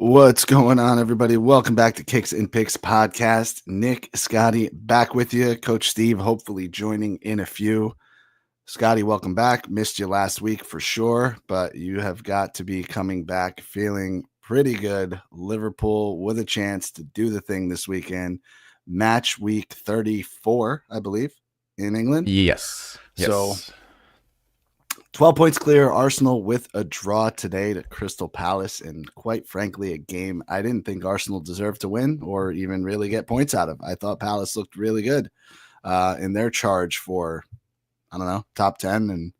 What's going on, everybody? Welcome back to Kicks and Picks podcast. Nick, Scotty, back with you. Coach Steve, hopefully joining in a few. Scotty, welcome back. Missed you last week for sure, but you have got to be coming back feeling pretty good. Liverpool with a chance to do the thing this weekend. Match week 34, I believe, in England. Yes. So 12 points clear. Arsenal with a draw today to Crystal Palace, and quite frankly, a game I didn't think Arsenal deserved to win or even really get points out of. I thought Palace looked really good in their charge for, I don't know, top 10 and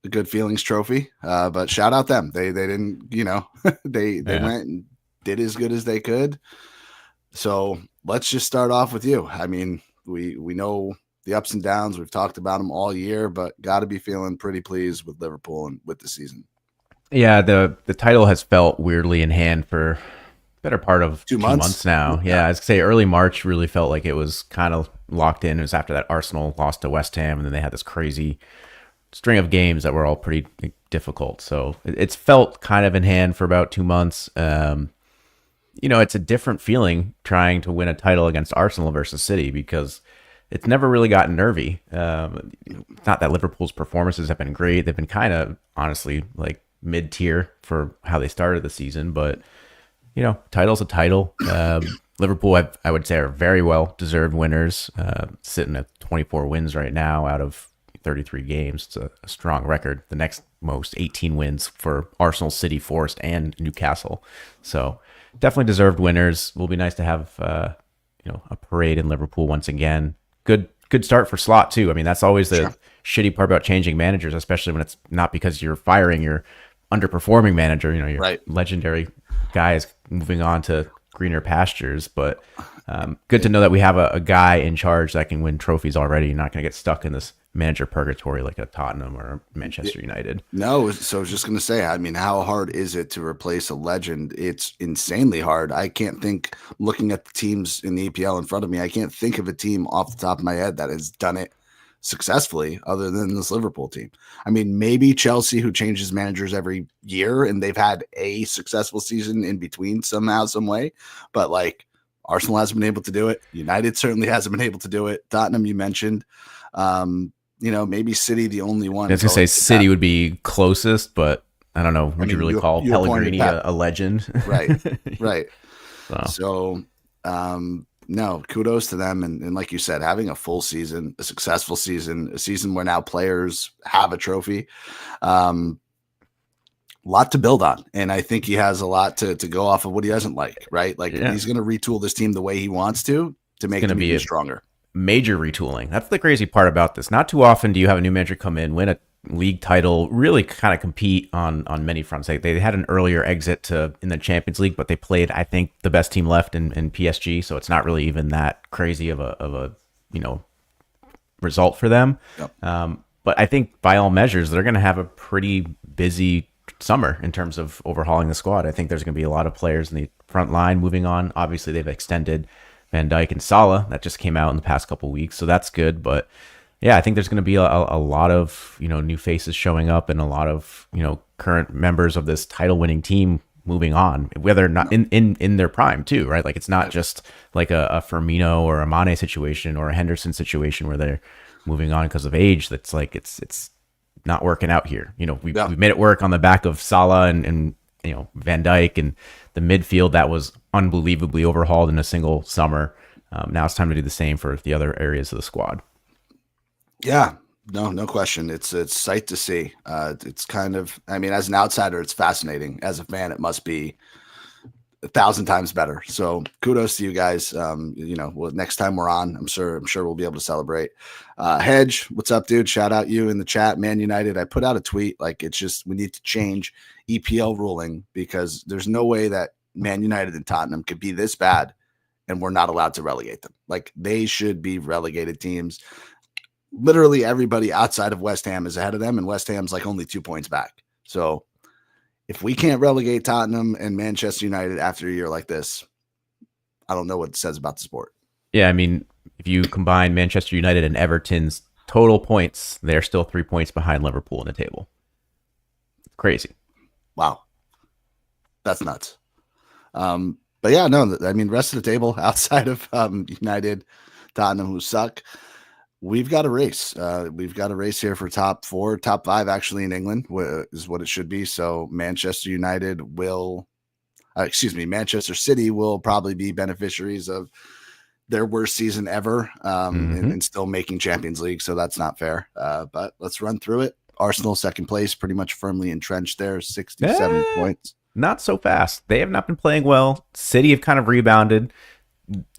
the Good Feelings trophy. But shout out them. They didn't, they went and did as good as they could. So let's just start off with you. I mean, we know the ups and downs. We've talked about them all year, but got to be feeling pretty pleased with Liverpool and with the season. Yeah, the title has felt weirdly in hand for better part of 2 months now. Yeah, I was going to say early March really felt like it was kind of locked in. It was after that Arsenal lost to West Ham, and then they had this crazy string of games that were all pretty difficult. So it's felt kind of in hand for about 2 months. It's a different feeling trying to win a title against Arsenal versus City because it's never really gotten nervy. Not that Liverpool's performances have been great. They've been kind of, honestly, like mid-tier for how they started the season. But, title's a title. Liverpool, I would say, are very well-deserved winners, sitting at 24 wins right now out of 33 games. It's a strong record. The next most, 18 wins for Arsenal, City, Forest, and Newcastle. So definitely deserved winners. Will be nice to have, a parade in Liverpool once again. Good start for Slot too. I mean, that's always the shitty part about changing managers, especially when it's not because you're firing your underperforming manager. Your legendary guy is moving on to greener pastures. But good to know that we have a guy in charge that can win trophies already. You're not going to get stuck in this manager purgatory like a Tottenham or Manchester United. No, so I was just going to say, I mean, how hard is it to replace a legend? It's insanely hard. I can't think, looking at the teams in the EPL in front of me, I can't think of a team off the top of my head that has done it successfully other than this Liverpool team. I mean, maybe Chelsea, who changes managers every year, and they've had a successful season in between somehow, some way. But like Arsenal hasn't been able to do it. United certainly hasn't been able to do it. Tottenham, you mentioned. Maybe City the only one. I was going to say City would be closest, but I don't know. Would you really call Pellegrini a legend? Right. So, no, kudos to them. And like you said, having a full season, a successful season, a season where now players have a trophy, lot to build on. And I think he has a lot to go off of what he doesn't like, right? Like he's going to retool this team the way he wants to make them even stronger. Major retooling. That's the crazy part about this. Not too often do you have a new manager come in, win a league title, really kind of compete on many fronts. They had an earlier exit in the Champions League, but they played, I think, the best team left in PSG. So it's not really even that crazy of a result for them. Yep. But I think by all measures, they're going to have a pretty busy summer in terms of overhauling the squad. I think there's going to be a lot of players in the front line moving on. Obviously, they've extended Van Dijk and Salah. That just came out in the past couple of weeks, so that's good. But yeah, I think there's going to be a lot of new faces showing up and a lot of current members of this title-winning team moving on, whether or not in their prime too, right? Like it's not just like a Firmino or a Mane situation or a Henderson situation where they're moving on because of age. That's like it's not working out here. We've made it work on the back of Salah and Van Dijk and the midfield that was unbelievably overhauled in a single summer. Now it's time to do the same for the other areas of the squad. Yeah, no question. It's sight to see. It's kind of, I mean, as an outsider, it's fascinating. As a fan, it must be 1,000 times better. So kudos to you guys. Next time we're on, I'm sure we'll be able to celebrate. Hedge, what's up, dude? Shout out you in the chat. Man United, I put out a tweet like it's just we need to change EPL ruling because there's no way that Man United and Tottenham could be this bad and we're not allowed to relegate them. Like they should be relegated teams. Literally everybody outside of West Ham is ahead of them, and West Ham's like only 2 points back. So if we can't relegate Tottenham and Manchester United after a year like this, I don't know what it says about the sport. Yeah, I mean, if you combine Manchester United and Everton's total points, they're still 3 points behind Liverpool in the table. Crazy. Wow. That's nuts. But yeah, no, I mean, rest of the table outside of United, Tottenham, who suck, we've got a race. We've got a race here for top 4, top 5, actually, in England is what it should be. So Manchester United will, Manchester City will probably be beneficiaries of their worst season ever and still making Champions League. So that's not fair. But let's run through it. Arsenal, second place, pretty much firmly entrenched there, 67 points. Not so fast. They have not been playing well. City have kind of rebounded.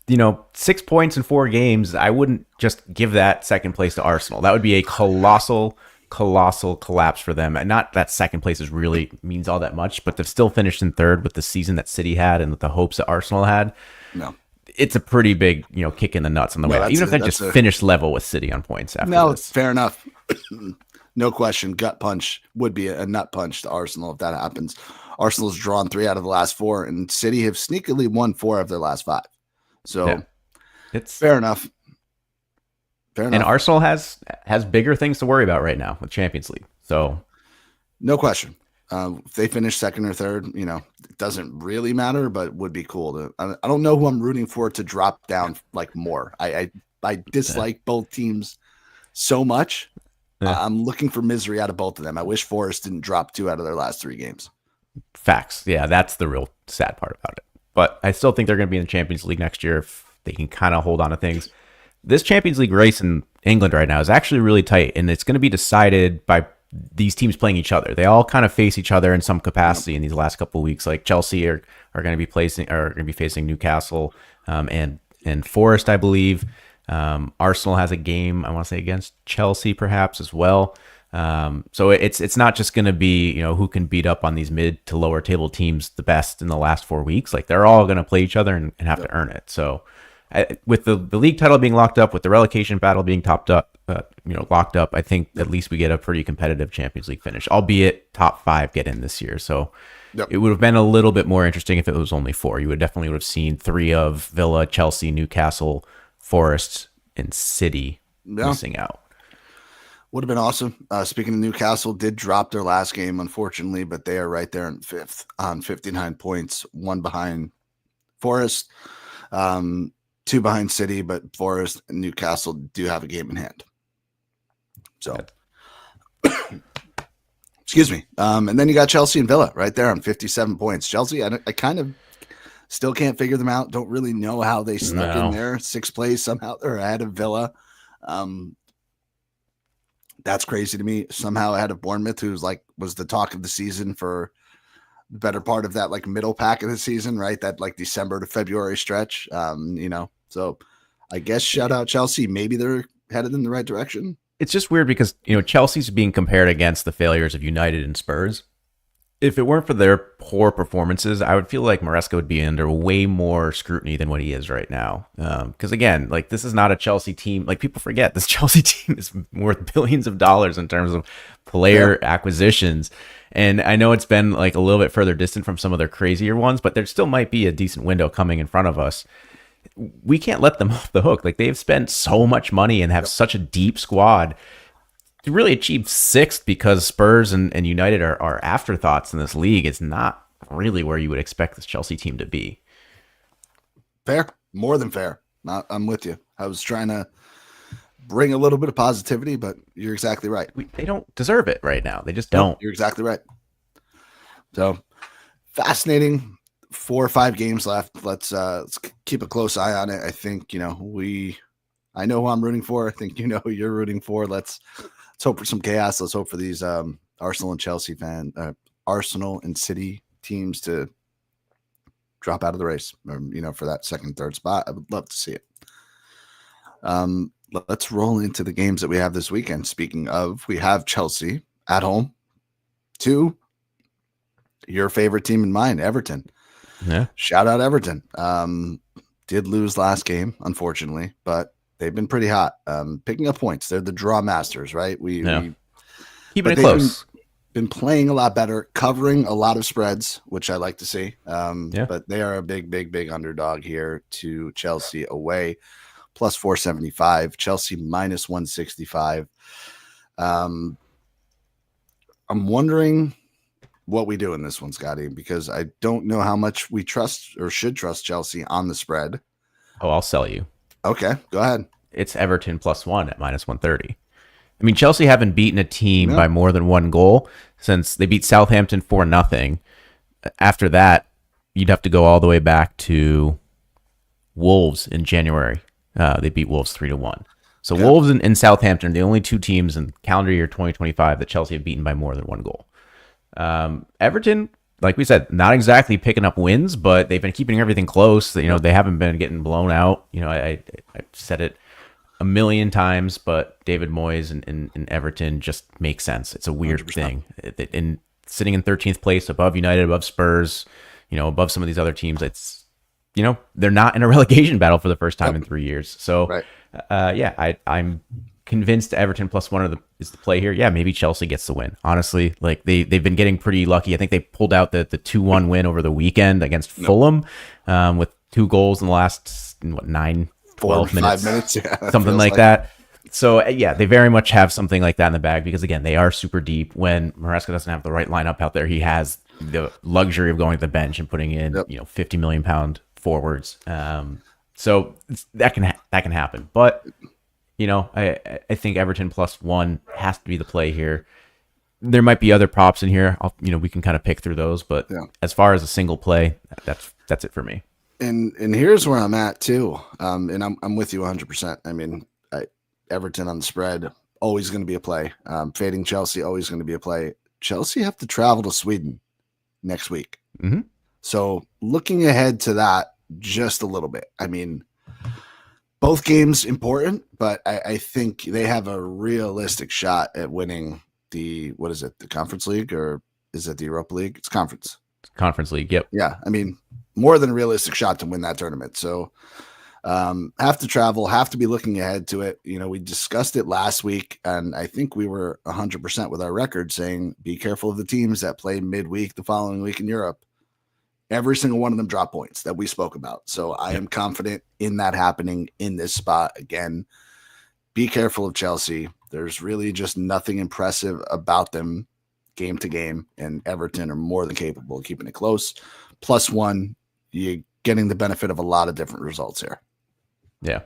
6 points in 4 games. I wouldn't just give that second place to Arsenal. That would be a colossal collapse for them. And not that second place is really means all that much, but they've still finished in third with the season that City had and with the hopes that Arsenal had. No. It's a pretty big, kick in the nuts on the way. Even if they just finished level with City on points after this. Fair enough. No question. Gut punch would be a nut punch to Arsenal if that happens. Arsenal's drawn 3 out of the last 4, and City have sneakily won 4 of their last 5. So it's fair enough. And Arsenal has bigger things to worry about right now with Champions League. So no question. If they finish second or third, it doesn't really matter, but would be cool I don't know who I'm rooting for to drop down like more. I dislike both teams so much. I'm looking for misery out of both of them. I wish Forest didn't drop 2 out of their last 3 games. Facts. Yeah, that's the real sad part about it. But I still think they're going to be in the Champions League next year if they can kind of hold on to things. This Champions League race in England right now is actually really tight, and it's going to be decided by these teams playing each other. They all kind of face each other in some capacity in these last couple of weeks. Like Chelsea are going to be facing Newcastle and Forest, I believe. Arsenal has a game, I want to say, against Chelsea perhaps as well. So it's not just going to be, who can beat up on these mid to lower table teams the best in the last 4 weeks. Like they're all going to play each other and have to earn it. So with the league title being locked up, with the relegation battle being locked up, I think at least we get a pretty competitive Champions League finish, albeit top 5 get in this year. So it would have been a little bit more interesting if it was only 4. You would have seen 3 of Villa, Chelsea, Newcastle, Forest, and City missing out. Would have been awesome. Speaking of Newcastle, did drop their last game, unfortunately, but they are right there in 5th on 59 points, 1 behind Forest, 2 behind City, but Forest and Newcastle do have a game in hand. So, excuse me. And then you got Chelsea and Villa right there on 57 points. Chelsea, I kind of still can't figure them out. Don't really know how they snuck in there. 6th place, somehow they're ahead of Villa. That's crazy to me. Somehow ahead of Bournemouth, was the talk of the season for the better part of that middle pack of the season, right? That December to February stretch. So I guess shout out Chelsea. Maybe they're headed in the right direction. It's just weird because, Chelsea's being compared against the failures of United and Spurs. If it weren't for their poor performances, I would feel like Maresca would be under way more scrutiny than what he is right now. Because again, this is not a Chelsea team. People forget this Chelsea team is worth billions of dollars in terms of player acquisitions. And I know it's been a little bit further distant from some of their crazier ones, but there still might be a decent window coming in front of us. We can't let them off the hook. They've spent so much money and have such a deep squad to really achieve 6th because Spurs and United are afterthoughts in this league. It's not really where you would expect this Chelsea team to be. Fair. More than fair. I'm with you. I was trying to bring a little bit of positivity, but you're exactly right. They don't deserve it right now. They just don't. You're exactly right. So fascinating. 4 or 5 games left. Let's keep a close eye on it. I think, I know who I'm rooting for. I think who you're rooting for. Let's hope for some chaos. Let's hope for these Arsenal and City teams to drop out of the race, or, for that second, third spot. I would love to see it. Let's roll into the games that we have this weekend. Speaking of, we have Chelsea at home to your favorite team and mine, Everton. Yeah. Shout out Everton. Did lose last game, unfortunately, but they've been pretty hot. Picking up points. They're the draw masters, right? We keeping it close. Been playing a lot better, covering a lot of spreads, which I like to see. But they are a big underdog here to Chelsea away, plus 475. Chelsea minus 165. I'm wondering what we do in this one, Scotty, because I don't know how much we trust or should trust Chelsea on the spread. Oh, I'll sell you. Okay, go ahead. It's Everton +1 at -130. I mean, Chelsea haven't beaten a team by more than 1 goal since they beat Southampton 4-0. After that, you'd have to go all the way back to Wolves in January. They beat Wolves 3-1. So Wolves and Southampton are the only 2 teams in calendar year 2025 that Chelsea have beaten by more than 1 goal. Everton, like we said, not exactly picking up wins, but they've been keeping everything close. They haven't been getting blown out. I said it a million times, but David Moyes and Everton just make sense. It's a weird 100%. Thing. And sitting in 13th place above United, above Spurs, above some of these other teams, it's, they're not in a relegation battle for the first time in 3 years. So, I'm convinced Everton +1 is the play here. Yeah, maybe Chelsea gets the win. Honestly, like they've been getting pretty lucky. I think they pulled out the 2-1 win over the weekend against Fulham with 2 goals in the last 12 minutes, something like that. So they very much have something like that in the bag because again, they are super deep. When Maresca doesn't have the right lineup out there, he has the luxury of going to the bench and putting in 50 million pound forwards. So that can happen, but. I think Everton +1 has to be the play here. There might be other props in here. We can kind of pick through those, but as far as a single play, that's it for me. And here's where I'm at too. And I'm with you 100%. I mean, Everton on the spread always going to be a play. Fading Chelsea always going to be a play. Chelsea have to travel to Sweden next week, so looking ahead to that just a little bit. I mean. Both games important, but I think they have a realistic shot at winning the Conference League, or is it the Europa League? It's Conference League. Yep. Yeah. I mean, more than a realistic shot to win that tournament. So have to travel, have to be looking ahead to it. We discussed it last week, and I think we were 100% with our record saying, be careful of the teams that play midweek the following week in Europe. Every single one of them drop points that we spoke about. So I am confident in that happening in this spot. Again, be careful of Chelsea. There's really just nothing impressive about them game to game, and Everton are more than capable of keeping it close. +1, you're getting the benefit of a lot of different results here. Yeah.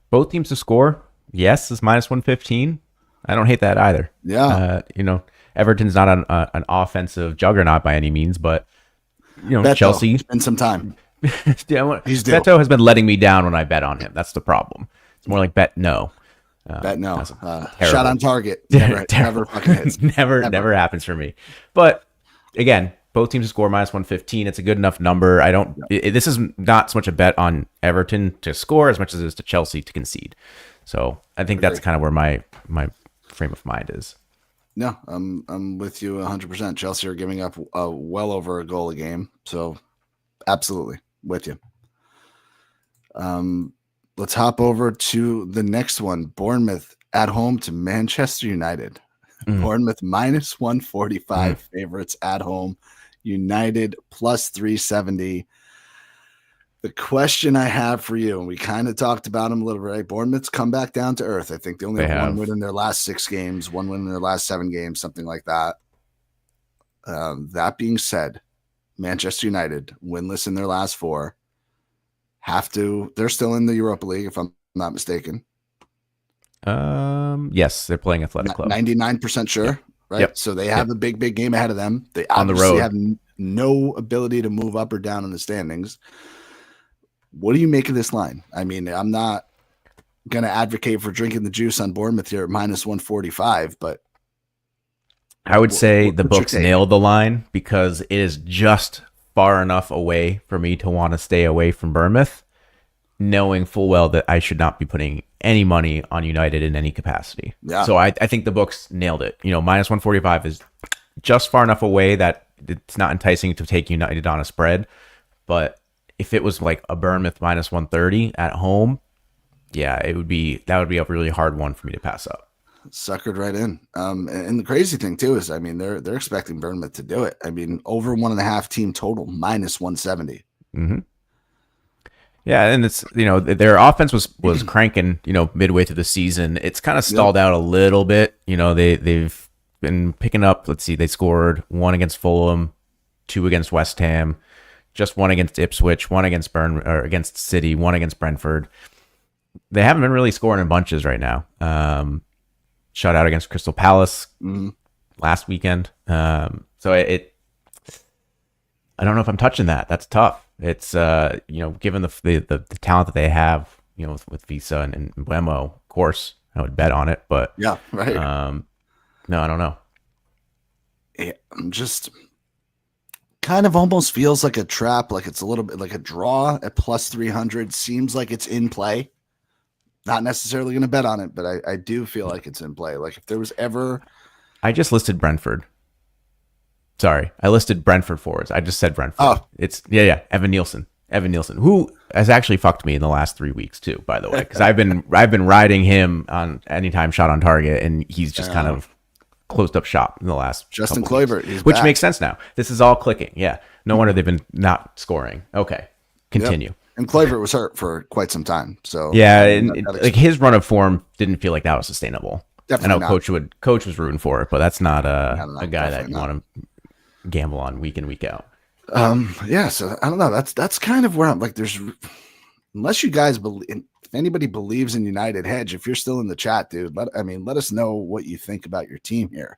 Both teams to score. Yes, is -115. I don't hate that either. Yeah. Everton's not an offensive juggernaut by any means, but Beto, Chelsea spend some time. Beto has been letting me down when I bet on him. That's the problem. It's more like bet no. Bet no. Shot on target. Never fucking hits. Never happens for me. But again, both teams to score -115. It's a good enough number. This is not so much a bet on Everton to score as much as it is to Chelsea to concede. So I think that's kind of where my frame of mind is. No, I'm with you 100%. Chelsea are giving up well over a goal a game, so absolutely with you. Let's hop over to the next one. Bournemouth at home to Manchester United. Bournemouth -145 favorites at home. United +370. The question I have for you, and we kind of talked about them a little bit, right? Bournemouth's come back down to earth. I think they only have 1 win in their last 6 games, 1 win in their last 7 games, something like that. That being said, Manchester United, winless in their last 4, they're still in the Europa League, if I'm not mistaken. Yes, they're playing Athletic Club. 99% sure, right? Yep. So they have a big game ahead of them. They obviously have no ability to move up or down in the standings. What do you make of this line? I mean, I'm not going to advocate for drinking the juice on Bournemouth here at -145, but I would say the books nailed the line because it is just far enough away for me to want to stay away from Bournemouth, knowing full well that I should not be putting any money on United in any capacity. Yeah. So I think the books nailed it. -145 is just far enough away that it's not enticing to take United on a spread, but if it was like a Bournemouth -130 at home, that would be a really hard one for me to pass up. Suckered right in. And the crazy thing too is, I mean, they're expecting Bournemouth to do it. I mean, over 1.5 team total -170. Mm-hmm. Yeah, and it's their offense was cranking midway through the season. It's kind of stalled out a little bit. They've been picking up. Let's see, they scored 1 against Fulham, 2 against West Ham, just 1 against Ipswich, 1 against against City, 1 against Brentford. They haven't been really scoring in bunches right now. Shutout against Crystal Palace last weekend. So I don't know if I'm touching that. That's tough. It's given the talent that they have, with Visa and Mbeumo, of course, I would bet on it. But yeah, right. No, I don't know. I'm just kind of almost feels like a trap. Like it's a little bit like a draw at plus 300. Seems like it's in play. Not necessarily going to bet on it, but I do feel like it's in play. Like if there was ever, I just listed Brentford. Sorry, I listed Brentford forwards. I just said Brentford. Oh, it's Evan Nielsen, who has actually fucked me in the last 3 weeks too. By the way, because I've been riding him on anytime shot on target, and he's just kind of closed up shop in the last. Justin Kluivert, which makes sense now. This is all clicking. Yeah, no wonder they've been not scoring. Okay, continue. Yep. And Kluivert was hurt for quite some time. So yeah, like his run of form didn't feel like that was sustainable. Definitely I know coach was rooting for it, but that's not a guy that you not. want to gamble on week in, week out. Yeah, so I don't know. That's kind of where I'm like, unless you guys believe, if anybody believes in United Hedge, if you're still in the chat, dude, let us know what you think about your team here.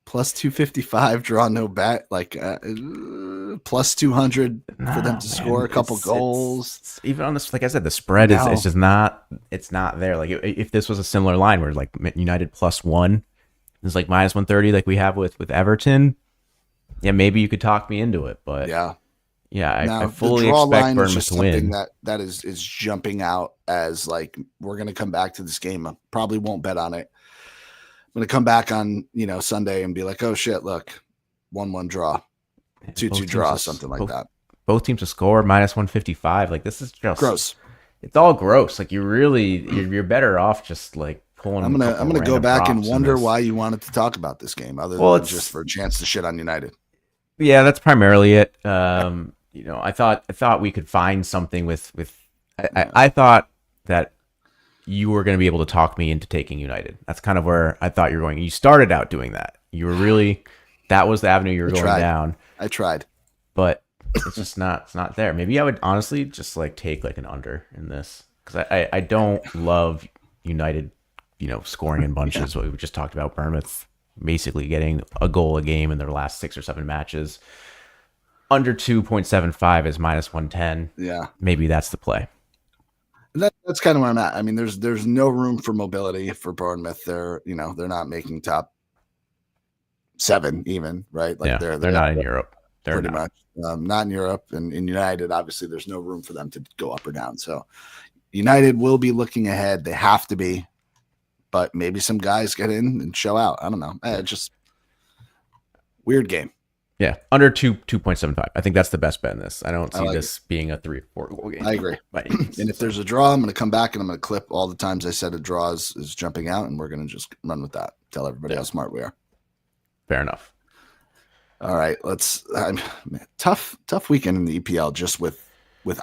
Plus 255, draw no bet, like plus 200 for them to score a couple goals. It's even on this, like I said, the spread is just not. It's not there. Like if this was a similar line where like United +1 is like minus 130, like we have with Everton, yeah, maybe you could talk me into it. But yeah, I fully expect Bournemouth to win. That is jumping out as like we're gonna come back to this game. I probably won't bet on it. I'm going to come back on, Sunday and be like, oh shit, look, 1-1 draw, 2-2 draw, something like that. Both teams to score minus 155. Like this is just gross. It's all gross. Like you're better off just like pulling. I'm gonna go back and wonder why you wanted to talk about this game, other than just for a chance to shit on United. Yeah, that's primarily it. I thought we could find something with. I thought that you were going to be able to talk me into taking United. That's kind of where I thought you were going. You started out doing that. You were really, that was the avenue you were going down. I tried, but it's just not. It's not there. Maybe I would honestly just like take like an under in this because I don't love United, scoring in bunches. What we just talked about, Bournemouth basically getting a goal a game in their last 6 or 7 matches. Under 2.75 is minus 110. Yeah, maybe that's the play. That's kind of where I'm at. I mean, there's no room for mobility for Bournemouth. They're not making top 7 even, right? Like they're not in Europe. They're pretty much not in Europe, and in United, obviously, there's no room for them to go up or down. So United will be looking ahead. They have to be, but maybe some guys get in and show out. I don't know. Just weird game. Yeah, under 2.75. I think that's the best bet in this. I don't see this being a 3 or 4 goal game. I agree. And if there's a draw, I'm going to come back and I'm going to clip all the times I said a draw is jumping out, and we're going to just run with that. Tell everybody how smart we are. Fair enough. All right, tough weekend in the EPL just with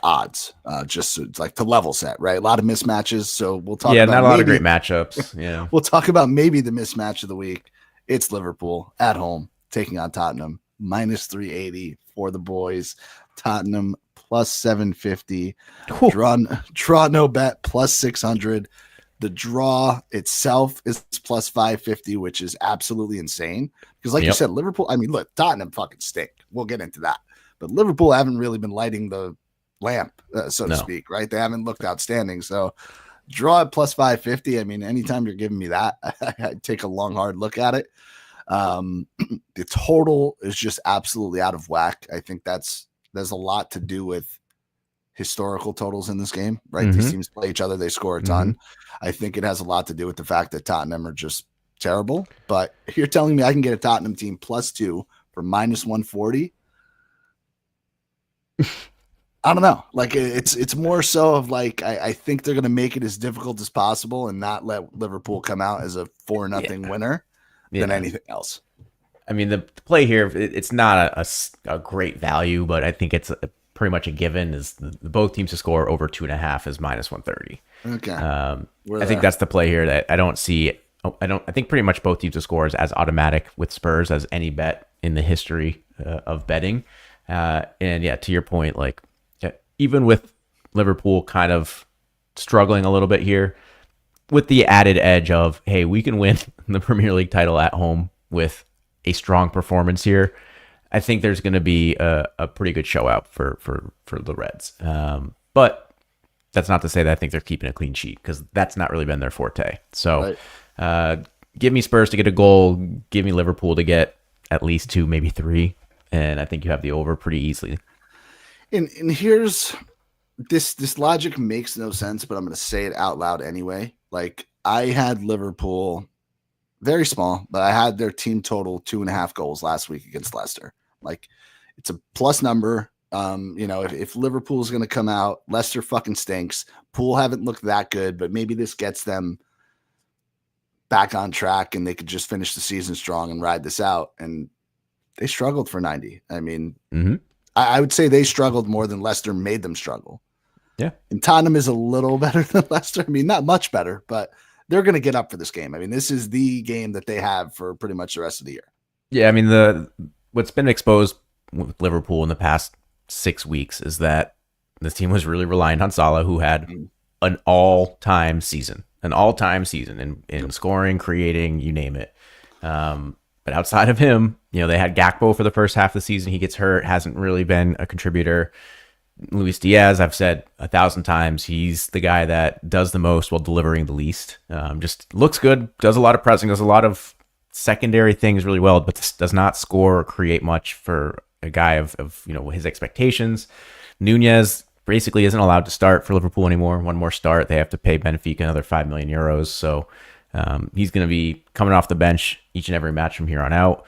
odds. Just like to level set, right? A lot of mismatches. So we'll talk. Yeah, not a lot of great matchups. Yeah, we'll talk about maybe the mismatch of the week. It's Liverpool at home taking on Tottenham. Minus 380 for the boys. Tottenham plus 750. Draw no bet plus 600. The draw itself is plus 550, which is absolutely insane. Because like you said, Liverpool, I mean, look, Tottenham fucking stink. We'll get into that. But Liverpool haven't really been lighting the lamp, so to speak, right? They haven't looked outstanding. So draw at plus 550. I mean, anytime you're giving me that, I take a long, hard look at it. The total is just absolutely out of whack. I think there's a lot to do with historical totals in this game, right? Mm-hmm. These teams play each other, they score a ton. Mm-hmm. I think it has a lot to do with the fact that Tottenham are just terrible. But you're telling me I can get a Tottenham team +2 for minus 140. I don't know. Like it's more so of like I think they're going to make it as difficult as possible and not let Liverpool come out as a 4-0 winner than anything else. I mean, the play here, it's not a great value, but I think it's pretty much a given is both teams to score over 2.5 is minus 130. Okay. I think that's the play here that I don't see I think pretty much both teams to score is as automatic with Spurs as any bet in the history of betting. And yeah, to your point, like even with Liverpool kind of struggling a little bit here, with the added edge of, hey, we can win the Premier League title at home with a strong performance here, I think there's going to be a pretty good show out for the Reds. But that's not to say that I think they're keeping a clean sheet, because that's not really been their forte. So give me Spurs to get a goal. Give me Liverpool to get at least 2, maybe 3. And I think you have the over pretty easily. And here's this logic makes no sense, but I'm going to say it out loud anyway. Like, I had Liverpool very small, but I had their team total 2.5 goals last week against Leicester. Like, it's a plus number. If Liverpool is going to come out, Leicester fucking stinks. Pool haven't looked that good, but maybe this gets them back on track and they could just finish the season strong and ride this out. And they struggled for 90. I mean, I would say they struggled more than Leicester made them struggle. Yeah. And Tottenham is a little better than Leicester. I mean, not much better, but they're going to get up for this game. I mean, this is the game that they have for pretty much the rest of the year. Yeah, I mean, what's been exposed with Liverpool in the past 6 weeks is that this team was really reliant on Salah, who had an all-time season in scoring, creating, you name it. But outside of him, they had Gakpo for the first half of the season. He gets hurt, hasn't really been a contributor. Luis Diaz, I've said 1,000 times, he's the guy that does the most while delivering the least. Just looks good, does a lot of pressing, does a lot of secondary things really well, but does not score or create much for a guy of his expectations. Nunez basically isn't allowed to start for Liverpool anymore. One more start, they have to pay Benfica another 5 million euros. So he's going to be coming off the bench each and every match from here on out.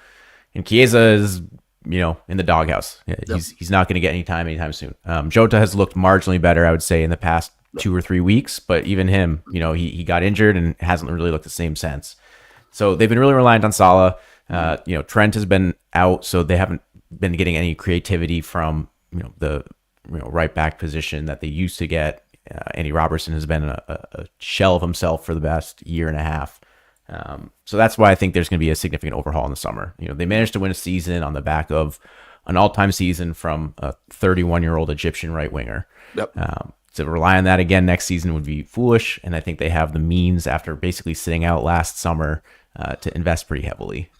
And Chiesa is, in the doghouse. He's not going to get any time anytime soon. Jota has looked marginally better, I would say, in the past 2 or 3 weeks, but even him, he got injured and hasn't really looked the same since. So they've been really reliant on Salah. Trent has been out, so they haven't been getting any creativity from the right back position that they used to get. Andy Robertson has been a shell of himself for the past year and a half. So that's why I think there's going to be a significant overhaul in the summer. They managed to win a season on the back of an all-time season from a 31-year-old Egyptian right winger. Yep. To rely on that again next season would be foolish, and I think they have the means, after basically sitting out last summer, to invest pretty heavily.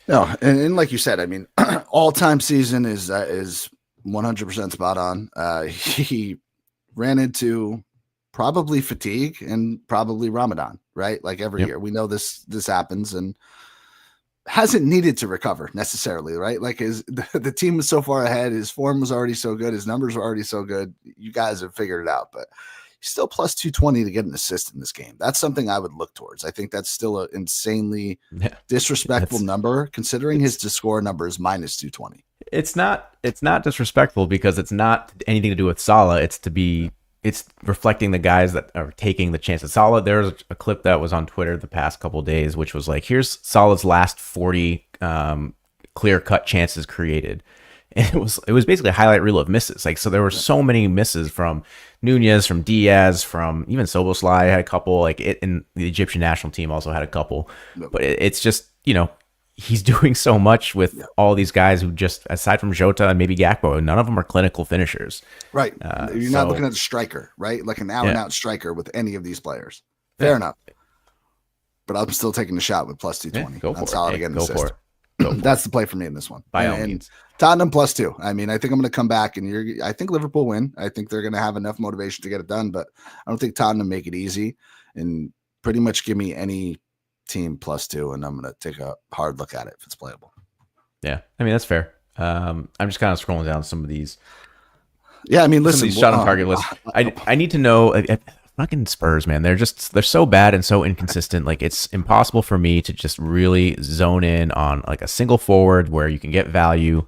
No, and like you said, I mean, all-time season is 100% spot on. He ran into probably fatigue and probably Ramadan, right? Like every year, we know this happens, and hasn't needed to recover necessarily, right? Like the team was so far ahead, his form was already so good, his numbers were already so good. You guys have figured it out, but he's still plus 220 to get an assist in this game. That's something I would look towards. I think that's still an insanely disrespectful number, considering his to score number is minus 220. It's not disrespectful because it's not anything to do with Salah. It's reflecting the guys that are taking the chances. Salah, there's a clip that was on Twitter the past couple of days, which was like, here's Salah's last 40 clear-cut chances created. And it was basically a highlight reel of misses. Like, so there were so many misses from Nunez, from Diaz, from even Soboslai had a couple. And the Egyptian national team also had a couple. But it's just, he's doing so much with all these guys who just, aside from Jota and maybe Gakpo, none of them are clinical finishers. Right. You're not looking at a striker, right? Like an out-and-out striker with any of these players. Fair enough. But I'm still taking the shot with plus 220. Go for it. Solid again. Go for it. That's the play for me in this one. By all means. Tottenham plus 2. I mean, I think I'm going to come back, and I think Liverpool win. I think they're going to have enough motivation to get it done, but I don't think Tottenham make it easy. And pretty much give me any team plus 2, and I'm going to take a hard look at it if it's playable. Yeah, I mean, that's fair. I'm just kind of scrolling down some of these. Yeah, I mean, listen, shot on target list. I need to know. Fucking Spurs, man, they're so bad and so inconsistent. Like, it's impossible for me to just really zone in on like a single forward where you can get value.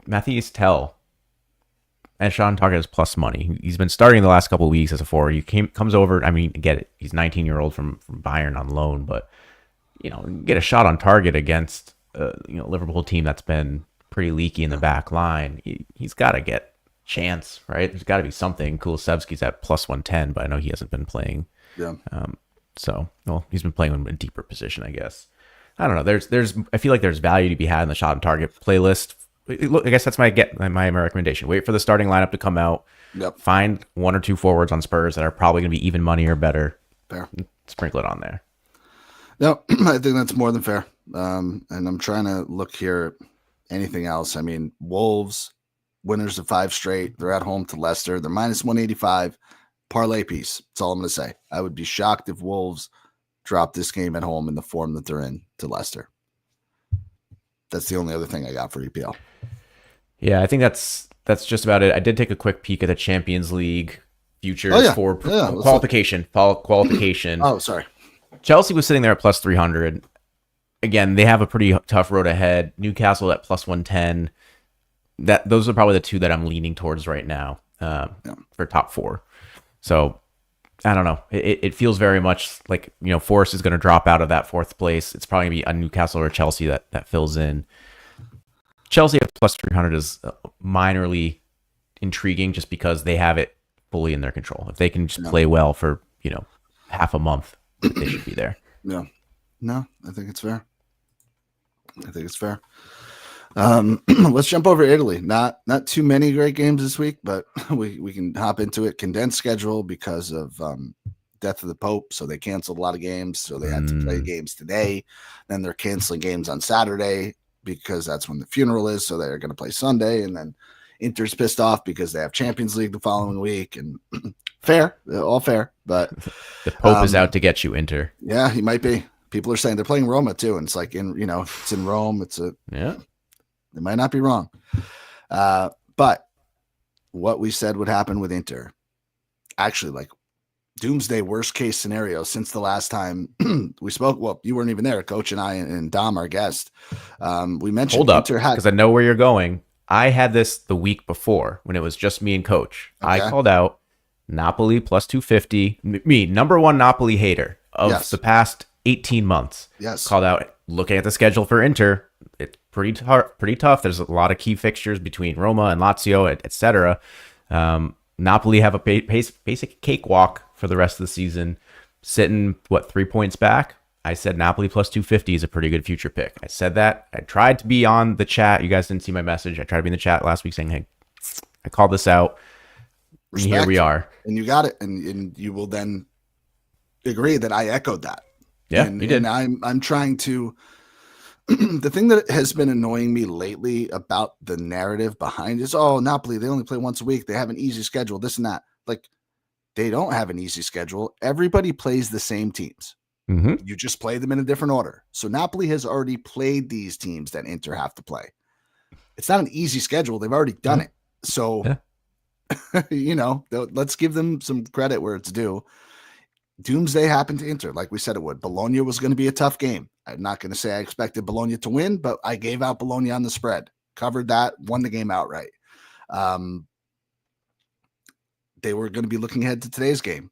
Matthias Tell and Sean Target is plus money. He's been starting the last couple of weeks as a forward. He comes over. I mean, get it. He's 19-year-old from Bayern on loan, but get a shot on target against Liverpool team that's been pretty leaky in the back line. He's got to get chance, right? There's got to be something. Kulusevski's at plus 110, but I know he hasn't been playing Yeah. So, well, he's been playing in a deeper position, I guess. I don't know. I feel like there's value to be had in the shot on target playlist. Look, I guess that's my recommendation. Wait for the starting lineup to come out. Yep. Find one or two forwards on Spurs that are probably going to be even money or better. Fair. Sprinkle it on there. No, I think that's more than fair. And I'm trying to look here at anything else. I mean, Wolves, winners of 5 straight. They're at home to Leicester. They're minus 185. Parlay piece. That's all I'm going to say. I would be shocked if Wolves drop this game at home in the form that they're in to Leicester. That's the only other thing I got for EPL. Yeah, I think that's just about it. I did take a quick peek at the Champions League futures for qualification. Qualification. Oh, sorry. Chelsea was sitting there at plus 300. Again, they have a pretty tough road ahead. Newcastle at plus 110. Those are probably the two that I'm leaning towards right now for top 4. So I don't know. It feels very much like, Forest is going to drop out of that 4th place. It's probably going to be a Newcastle or Chelsea that fills in. Chelsea at plus 300 is minorly intriguing just because they have it fully in their control. If they can just play well for, half a month, they should be there. Yeah. No, I think it's fair. Let's jump over to Italy. Not too many great games this week, but we can hop into it. Condensed schedule because of death of the Pope, so they canceled a lot of games. So they had to play games today. Then they're canceling games on Saturday because that's when the funeral is. So they're going to play Sunday, and then Inter's pissed off because they have Champions League the following week. And fair, all fair, but the Pope is out to get you, Inter. Yeah, he might be. People are saying they're playing Roma too, and it's like it's in Rome. They might not be wrong. But what we said would happen with Inter, actually, like doomsday worst case scenario since the last time we spoke. Well, you weren't even there, Coach and I and Dom, our guest. We mentioned Hold up, because I know where you're going. I had this the week before when it was just me and Coach. Okay. I called out Napoli plus 250. Me, number one Napoli hater of the past 18 months. Yes. Called out looking at the schedule for Inter. It's pretty tough. There's a lot of key fixtures between Roma and Lazio, etc. Napoli have a basic cakewalk for the rest of the season, sitting 3 points back. I said Napoli plus 250 is a pretty good future pick. I said that. I tried to be on the chat. You guys didn't see my message. I tried to be in the chat last week saying, hey, I called this out. Respect. And here we are. And you got it. And you will then agree that I echoed that. Yeah, you did. And I'm trying to the thing that has been annoying me lately about the narrative behind is, Napoli, they only play once a week. They have an easy schedule, this and that. Like, they don't have an easy schedule. Everybody plays the same teams. Mm-hmm. You just play them in a different order. So Napoli has already played these teams that Inter have to play. It's not an easy schedule. They've already done it. So, let's give them some credit where it's due. Doomsday happened to Inter, like we said it would. Bologna was going to be a tough game. I'm not going to say I expected Bologna to win, but I gave out Bologna on the spread, covered that, won the game outright. They were going to be looking ahead to today's game.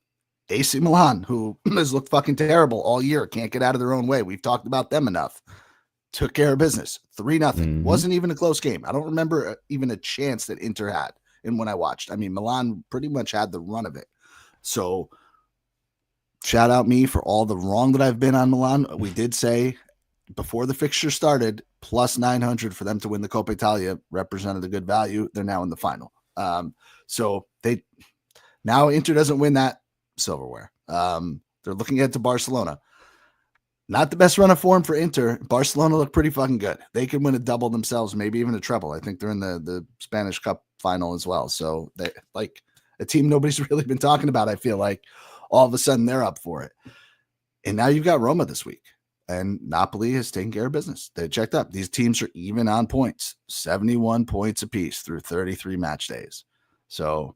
AC Milan, who has looked fucking terrible all year, can't get out of their own way. We've talked about them enough. Took care of business. 3-0. Mm-hmm. Wasn't even a close game. I don't remember even a chance that Inter had. And when I watched, Milan pretty much had the run of it. So shout out me for all the wrong that I've been on Milan. We did say before the fixture started, plus 900 for them to win the Coppa Italia represented a good value. They're now in the final. So now Inter doesn't win that silverware. They're looking ahead to Barcelona. Not the best run of form for Inter. Barcelona look pretty fucking good. They could win a double themselves, maybe even a treble. I think they're in the Spanish Cup final as well. So they like a team nobody's really been talking about. I feel like all of a sudden they're up for it. And now you've got Roma this week. And Napoli has taken care of business. They checked up. These teams are even on points. 71 points apiece through 33 match days. So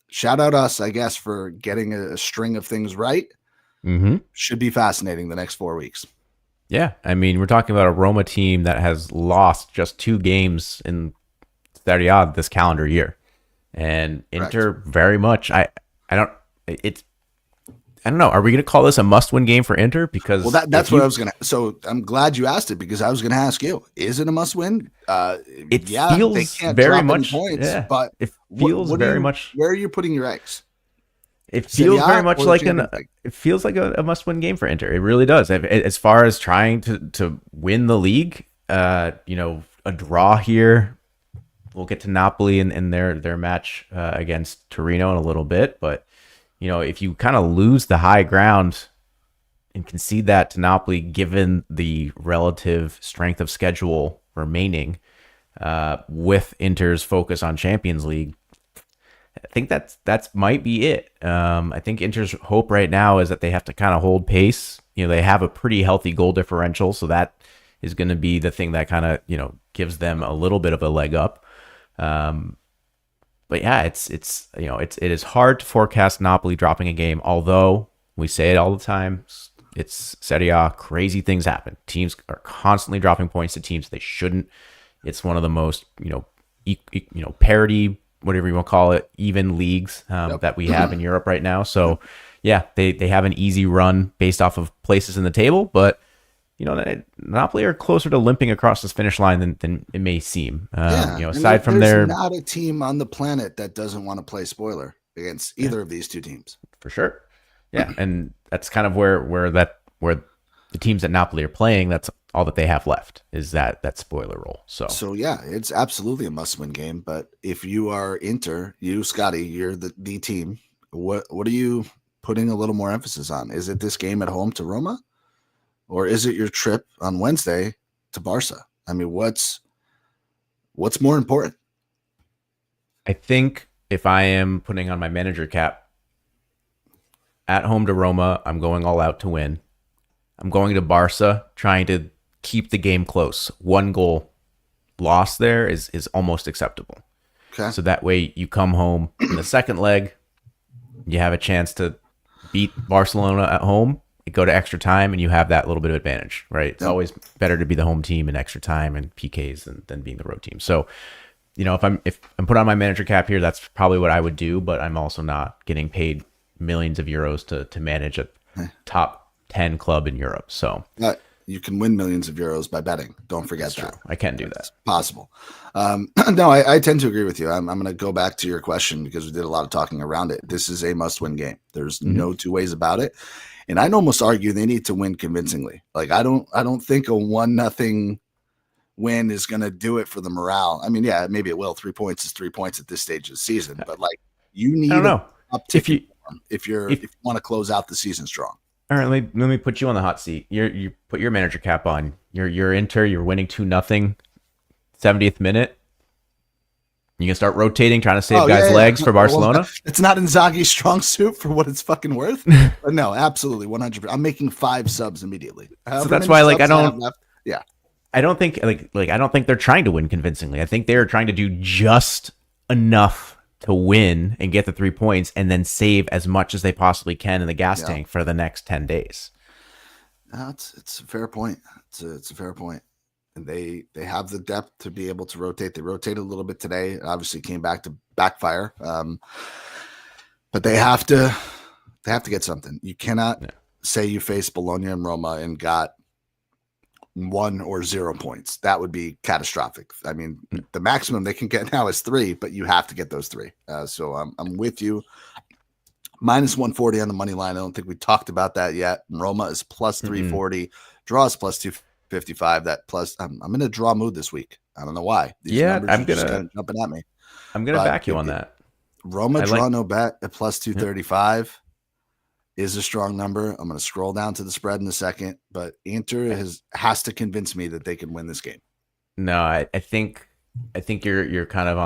shout out us, I guess, for getting a string of things right. Mm-hmm. Should be fascinating the next 4 weeks. Yeah. We're talking about a Roma team that has lost just 2 games in Serie A this calendar year. And Inter very much, I don't know. Are we going to call this a must-win game for Inter? Because that's what I was going to. So I'm glad you asked it because I was going to ask you: is it a must-win? It feels very much. Points, but it feels very much. Where are you putting your eggs? It Serie feels very A much or the like Champions League? it feels like a must-win game for Inter. It really does. As far as trying to win the league, a draw here. We'll get to Napoli in their match against Torino in a little bit, but if you kind of lose the high ground and concede that to Napoli, given the relative strength of schedule remaining, with Inter's focus on Champions League, I think that's might be it. I think Inter's hope right now is that they have to kind of hold pace. They have a pretty healthy goal differential, so that is going to be the thing that kind of gives them a little bit of a leg up. But yeah, it is hard to forecast Napoli dropping a game. Although we say it all the time, it's Serie A. Crazy things happen. Teams are constantly dropping points to teams they shouldn't. It's one of the most parity, whatever you want to call it, even leagues that we have in Europe right now. So yeah, they have an easy run based off of places in the table, but Napoli are closer to limping across this finish line than it may seem. Aside from there's not a team on the planet that doesn't want to play spoiler against either of these two teams. For sure. Yeah, and that's kind of where the teams that Napoli are playing, that's all that they have left is that spoiler role. So yeah, it's absolutely a must-win game. But if you are Inter, you Scotty, you're the team. What are you putting a little more emphasis on? Is it this game at home to Roma? Or is it your trip on Wednesday to Barca? I mean, what's more important? I think if I am putting on my manager cap, at home to Roma, I'm going all out to win. I'm going to Barca, trying to keep the game close. 1 goal loss there is almost acceptable. Okay. So that way you come home in the second leg, you have a chance to beat Barcelona at home. Go to extra time and you have that little bit of advantage, right? It's always better to be the home team in extra time and PKs than being the road team. So, if I'm put on my manager cap here, that's probably what I would do, but I'm also not getting paid millions of euros to manage a top 10 club in Europe. So you can win millions of euros by betting. Don't forget that. True. I can do that. It's possible. No, I tend to agree with you. I'm going to go back to your question because we did a lot of talking around it. This is a must-win game. There's no two ways about it. And I'd almost argue they need to win convincingly. Like I don't think a 1-0 win is going to do it for the morale. I mean, yeah, maybe it will. 3 points is 3 points at this stage of the season, but like you need uptick if you want to close out the season strong. All right, let me put you on the hot seat. You put your manager cap on. You're Inter. You're winning 2-0, 70th minute. You can start rotating, trying to save guys' legs for Barcelona. Well, it's not Inzaghi's strong suit for what it's fucking worth. But no, absolutely, 100%. I'm making 5 subs immediately. So that's why, like, I don't think I don't think they're trying to win convincingly. I think they're trying to do just enough to win and get the 3 points, and then save as much as they possibly can in the gas tank for the next 10 days. No, it's a fair point. It's a fair point. And they have the depth to be able to rotate. They rotated a little bit today. It obviously came back to backfire. But they have to get something. You cannot say you face Bologna and Roma and got 1 or 0 points. That would be catastrophic. I mean, the maximum they can get now is 3, but you have to get those 3. So I'm with you. Minus 140 on the money line. I don't think we talked about that yet. Roma is plus 340. Draws plus 255. That plus, I'm in a draw mood this week. I don't know why. These I'm gonna just kind of jumping at me. I'm gonna back you on that. Roma draw no bet at plus 235 is a strong number. I'm gonna scroll down to the spread in a second, but Inter has to convince me that they can win this game. No, I think you're kind of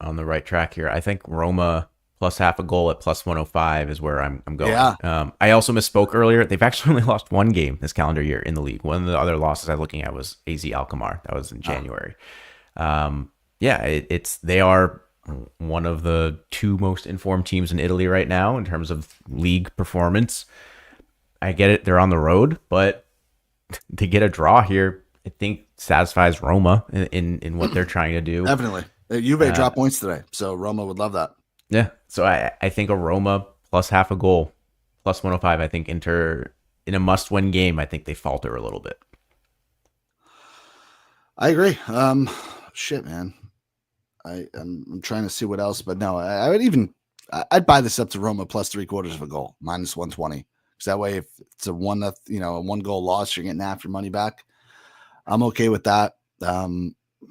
on the right track here. I think Roma plus half a goal at plus 105 is where I'm going. Yeah. I also misspoke earlier. They've actually only lost 1 game this calendar year in the league. One of the other losses I was looking at was AZ Alkmaar. That was in January. They are one of the 2 most informed teams in Italy right now in terms of league performance. I get it. They're on the road, but to get a draw here, I think satisfies Roma in what they're trying to do. Definitely. Juve dropped points today, so Roma would love that. Yeah, so I think a Roma plus half a goal, plus 105. I think Inter in a must-win game, I think they falter a little bit. I agree. Shit, man. I'm trying to see what else, but no, I would even I'd buy this up to Roma plus 3/4 of a goal, minus 120. Because that way, if it's a one goal loss, you're getting half your money back. I'm okay with that.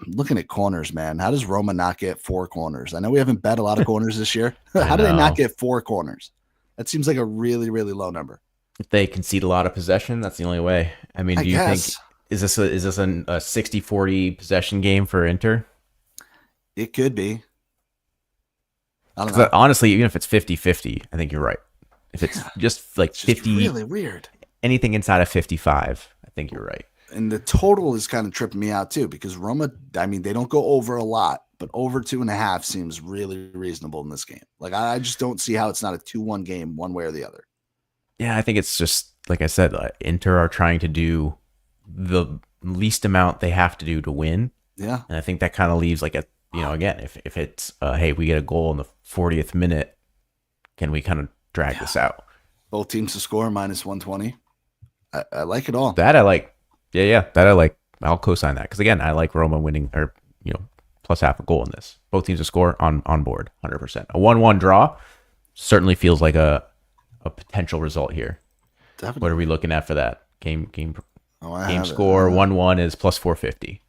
Looking at corners, man. How does Roma not get 4 corners? I know we haven't bet a lot of corners this year. How do they not get 4 corners? That seems like a really, really low number. If they concede a lot of possession, that's the only way. I mean, do you think is this a 60-40 possession game for Inter? It could be. I don't know. Honestly, even if it's 50-50, I think you're right. If it's just like 50, really weird. Anything inside of 55, I think you're right. And the total is kind of tripping me out too, because Roma, I mean, they don't go over a lot, but over 2.5 seems really reasonable in this game. Like, I just don't see how it's not a 2-1 game one way or the other. Yeah, I think it's just, like I said, Inter are trying to do the least amount they have to do to win. Yeah. And I think that kind of leaves like a, again, if it's, hey, we get a goal in the 40th minute, can we kind of drag this out? Both teams to score minus 120. I like it all. That I like. Yeah, that I like. I'll co-sign that because again, I like Roma winning or plus half a goal in this. Both teams to score on board, 100%. A 1-1 draw certainly feels like a potential result here. Definitely. What are we looking at for that game score? 1-1 is plus 450.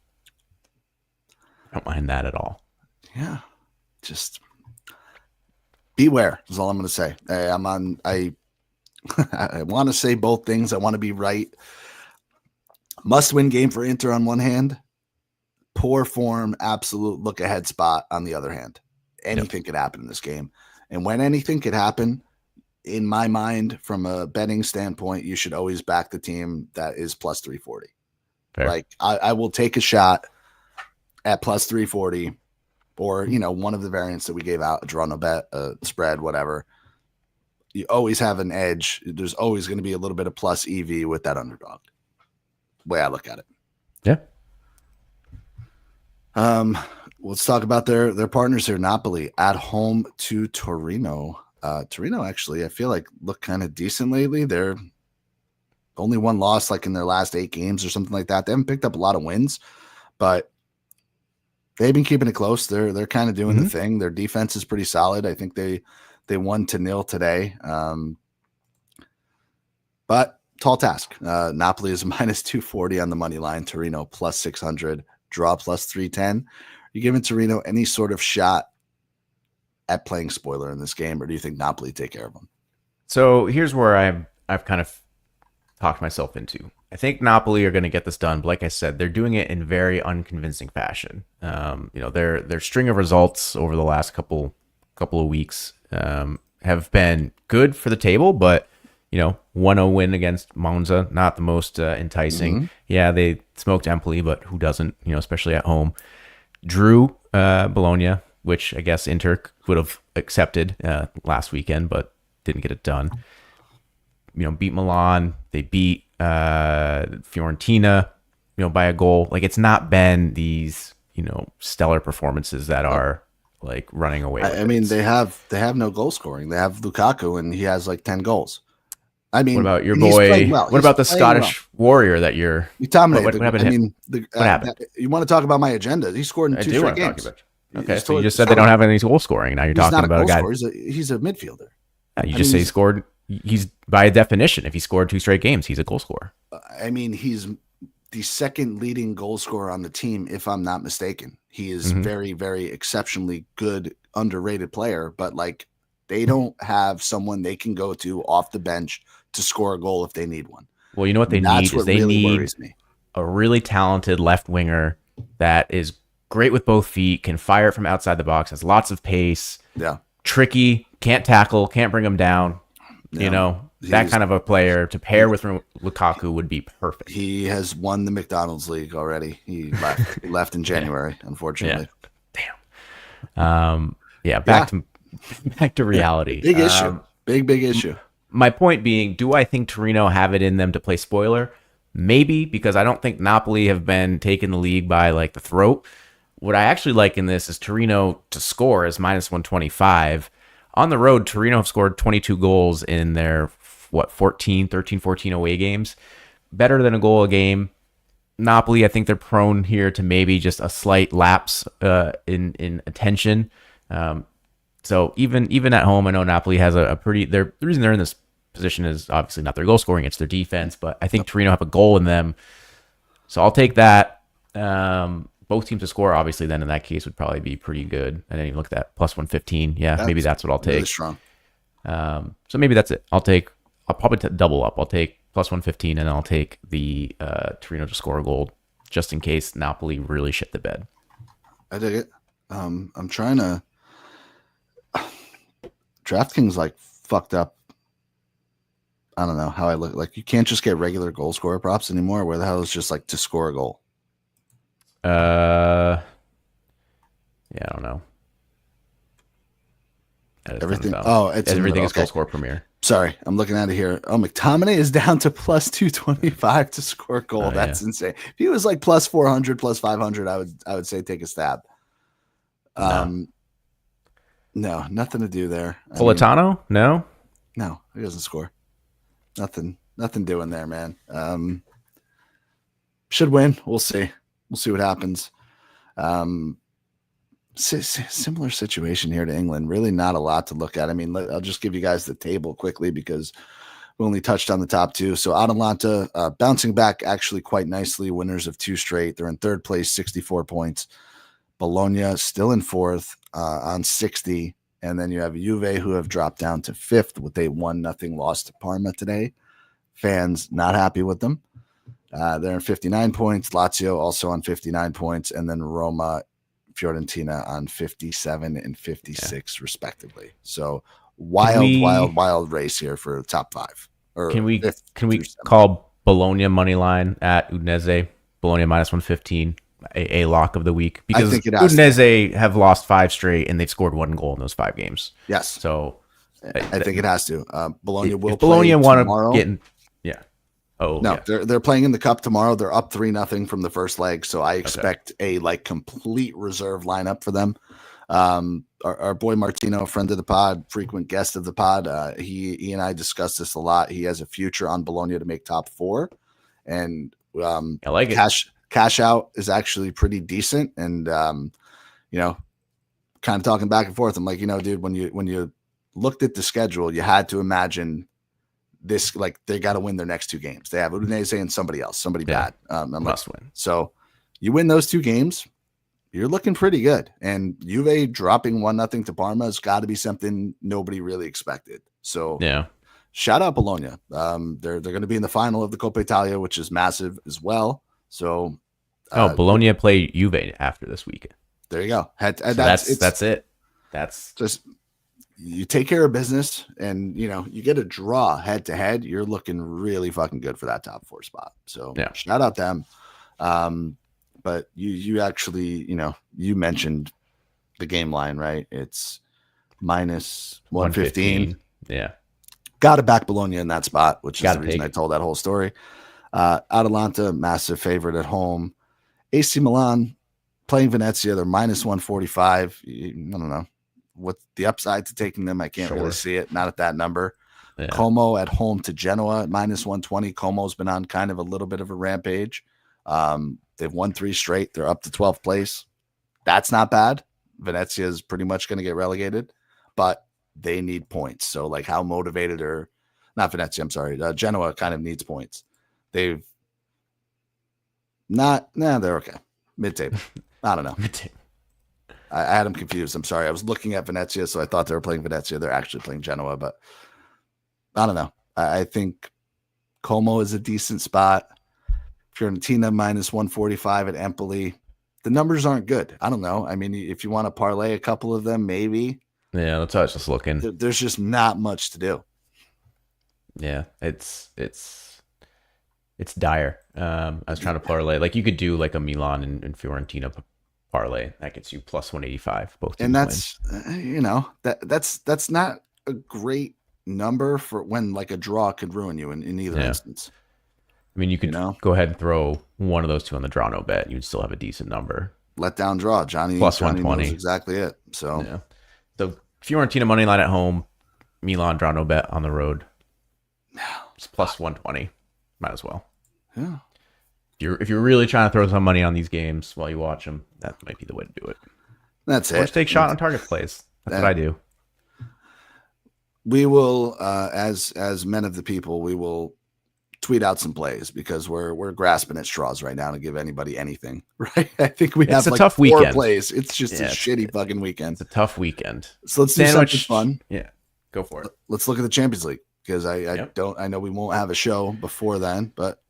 I don't mind that at all. Yeah, just beware is all I'm going to say. I want to say both things. I want to be right. Must-win game for Inter on one hand, poor form, absolute look-ahead spot on the other hand. Anything could happen in this game. And when anything could happen, in my mind, from a betting standpoint, you should always back the team that is plus 340. Fair. Like, I will take a shot at plus 340 or, one of the variants that we gave out, a draw no bet, a spread, whatever. You always have an edge. There's always going to be a little bit of plus EV with that underdog. Way I look at it. Yeah. Let's talk about their partners here. Napoli at home to Torino. Torino actually, I feel like look kind of decent lately. They're only one loss like in their last 8 games or something like that. They haven't picked up a lot of wins, but they've been keeping it close. They're kind of doing the thing. Their defense is pretty solid. I think they won 0 today. But tall task. Napoli is minus 240 on the money line. Torino plus 600. Draw plus 310. Are you giving Torino any sort of shot at playing spoiler in this game, or do you think Napoli take care of them? So here's where I've kind of talked myself into. I think Napoli are going to get this done, but like I said, they're doing it in very unconvincing fashion. Their string of results over the last couple of weeks have been good for the table, but 1-0 win against Monza, not the most enticing. Mm-hmm. Yeah, they smoked Empoli, but who doesn't, especially at home. Drew Bologna, which I guess Inter would have accepted last weekend, but didn't get it done. Beat Milan. They beat Fiorentina, by a goal. Like, it's not been these, stellar performances that are like running away with I mean, they have no goal scoring. They have Lukaku, and he has like 10 goals. I mean, what about your boy? Well. What about the Scottish Warrior that you're? You dominated. What happened? I mean, what happened? You want to talk about my agenda? He scored in 2 straight games. Okay, so you just said they don't have any goal scoring. Now you're talking about a guy. He's a midfielder. Say he scored. He's by definition, if he scored 2 straight games, he's a goal scorer. I mean, he's the second leading goal scorer on the team, if I'm not mistaken. He is very, very exceptionally good, underrated player, but like, they don't have someone they can go to off the bench to score a goal if they need one. Well, you know what they need is they need a really talented left winger that is great with both feet, can fire it from outside the box, has lots of pace. Yeah. Tricky, can't tackle, can't bring him down. Yeah. That kind of a player to pair with Lukaku would be perfect. He has won the McDonald's League already. He left in January, unfortunately. Yeah. Back to reality. Big issue. Big issue. My point being, do I think Torino have it in them to play spoiler? Maybe, because I don't think Napoli have been taking the league by like the throat. What I actually like in this is Torino to score is minus 125. On the road, Torino have scored 22 goals in their 13, 14 away games. Better than a goal a game. Napoli, I think they're prone here to maybe just a slight lapse in attention. So even at home, I know Napoli has a pretty. The reason they're in this position is obviously not their goal scoring; it's their defense. But I think Torino have a goal in them, so I'll take that. Both teams to score, obviously, then in that case would probably be pretty good. I didn't even look at that plus 115. Yeah, maybe that's what I'll take. Really strong. So maybe that's it. I'll probably double up. I'll take plus 115, and I'll take the Torino to score a goal just in case Napoli really shit the bed. I dig it. I'm trying to. DraftKings like fucked up. I don't know how I look. Like you can't just get regular goal scorer props anymore. Where the hell is just like to score a goal? Yeah, I don't know. Everything. Oh, it's everything is goal score premier. Sorry, I'm looking at it here. Oh, McTominay is down to plus 225 to score a goal. That's insane. If he was like plus 400, plus 500, I would say take a stab. No, nothing to do there. Politano? No, he doesn't score. Nothing doing there, man. Should win. We'll see. We'll see what happens. Similar situation here to England. Really not a lot to look at. I mean, I'll just give you guys the table quickly because we only touched on the top two. So Atalanta bouncing back actually quite nicely. Winners of 2 straight. They're in 3rd place, 64 points. Bologna still in 4th on 60. And then you have Juve who have dropped down to 5th with a 1-0 loss to Parma today. Fans not happy with them. They're in 59 points. Lazio also on 59 points. And then Roma, Fiorentina on 57 and 56 respectively. So wild race here for top 5. Or can we call Bologna money line at Udinese? Bologna minus 115. A lock of the week because Udinese have lost 5 straight and they've scored 1 goal in those 5 games. Yes. So I think it has to. Bologna will Bologna play tomorrow. Oh no, they're playing in the cup tomorrow. They're up 3-0 from the first leg, so I expect a complete reserve lineup for them. Our boy Martino, a friend of the pod, frequent guest of the pod, he and I discussed this a lot. He has a future on Bologna to make top 4, and I like it. Cash out is actually pretty decent, and kind of talking back and forth. I'm like, dude, when you looked at the schedule, you had to imagine this, like they got to win their next 2 games. They have Udinese and somebody bad. Must win. So you win those 2 games, you're looking pretty good. And Juve dropping 1-0 to Parma has got to be something nobody really expected. So shout out Bologna. They're going to be in the final of the Coppa Italia, which is massive as well. So Bologna play Juve after this weekend. There you go. That's it. That's just you take care of business, and you get a draw head to head. You're looking really fucking good for that top 4 spot. So shout out them. But you actually you mentioned the game line, right? It's minus 115. Yeah, got to back Bologna in that spot, which is the reason I told that whole story. Atalanta, massive favorite at home. AC Milan playing Venezia, they're minus 145. I don't know what's the upside to taking them. I can't really see it. Not at that number. Yeah. Como at home to Genoa at minus 120. Como's been on kind of a little bit of a rampage. They've won 3 straight. They're up to 12th place. That's not bad. Venezia is pretty much going to get relegated, but they need points. So like how motivated or not Venezia, I'm sorry. Genoa kind of needs points. They've they're okay. Mid-table. I don't know. I had them confused. I'm sorry. I was looking at Venezia, so I thought they were playing Venezia. They're actually playing Genoa, but I don't know. I think Como is a decent spot. Fiorentina minus 145 at Empoli. The numbers aren't good. I don't know. I mean, if you want to parlay a couple of them, maybe. Yeah, that's how I was just looking. There's just not much to do. Yeah, it's dire. I was trying to parlay. Like you could do like a Milan and Fiorentina parlay that gets you plus 185 both. And that's that's not a great number for when like a draw could ruin you in either instance. I mean, you could go ahead and throw one of those 2 on the draw no bet. You'd still have a decent number. Let down draw, Johnny. Plus Johnny 120. knows exactly it. So So Fiorentina money line at home, Milan draw no bet on the road. It's plus 120. Might as well. Yeah. If you're really trying to throw some money on these games while you watch them, that might be the way to do it. That's or it. Just take shot on target plays. That's what I do. We will, as men of the people, we will tweet out some plays because we're grasping at straws right now to give anybody anything. Right? I think we have a like tough 4 weekend. plays. It's just a shitty fucking weekend. It's a tough weekend. So let's do something fun. Yeah, go for it. Let's look at the Champions League because I know we won't have a show before then, but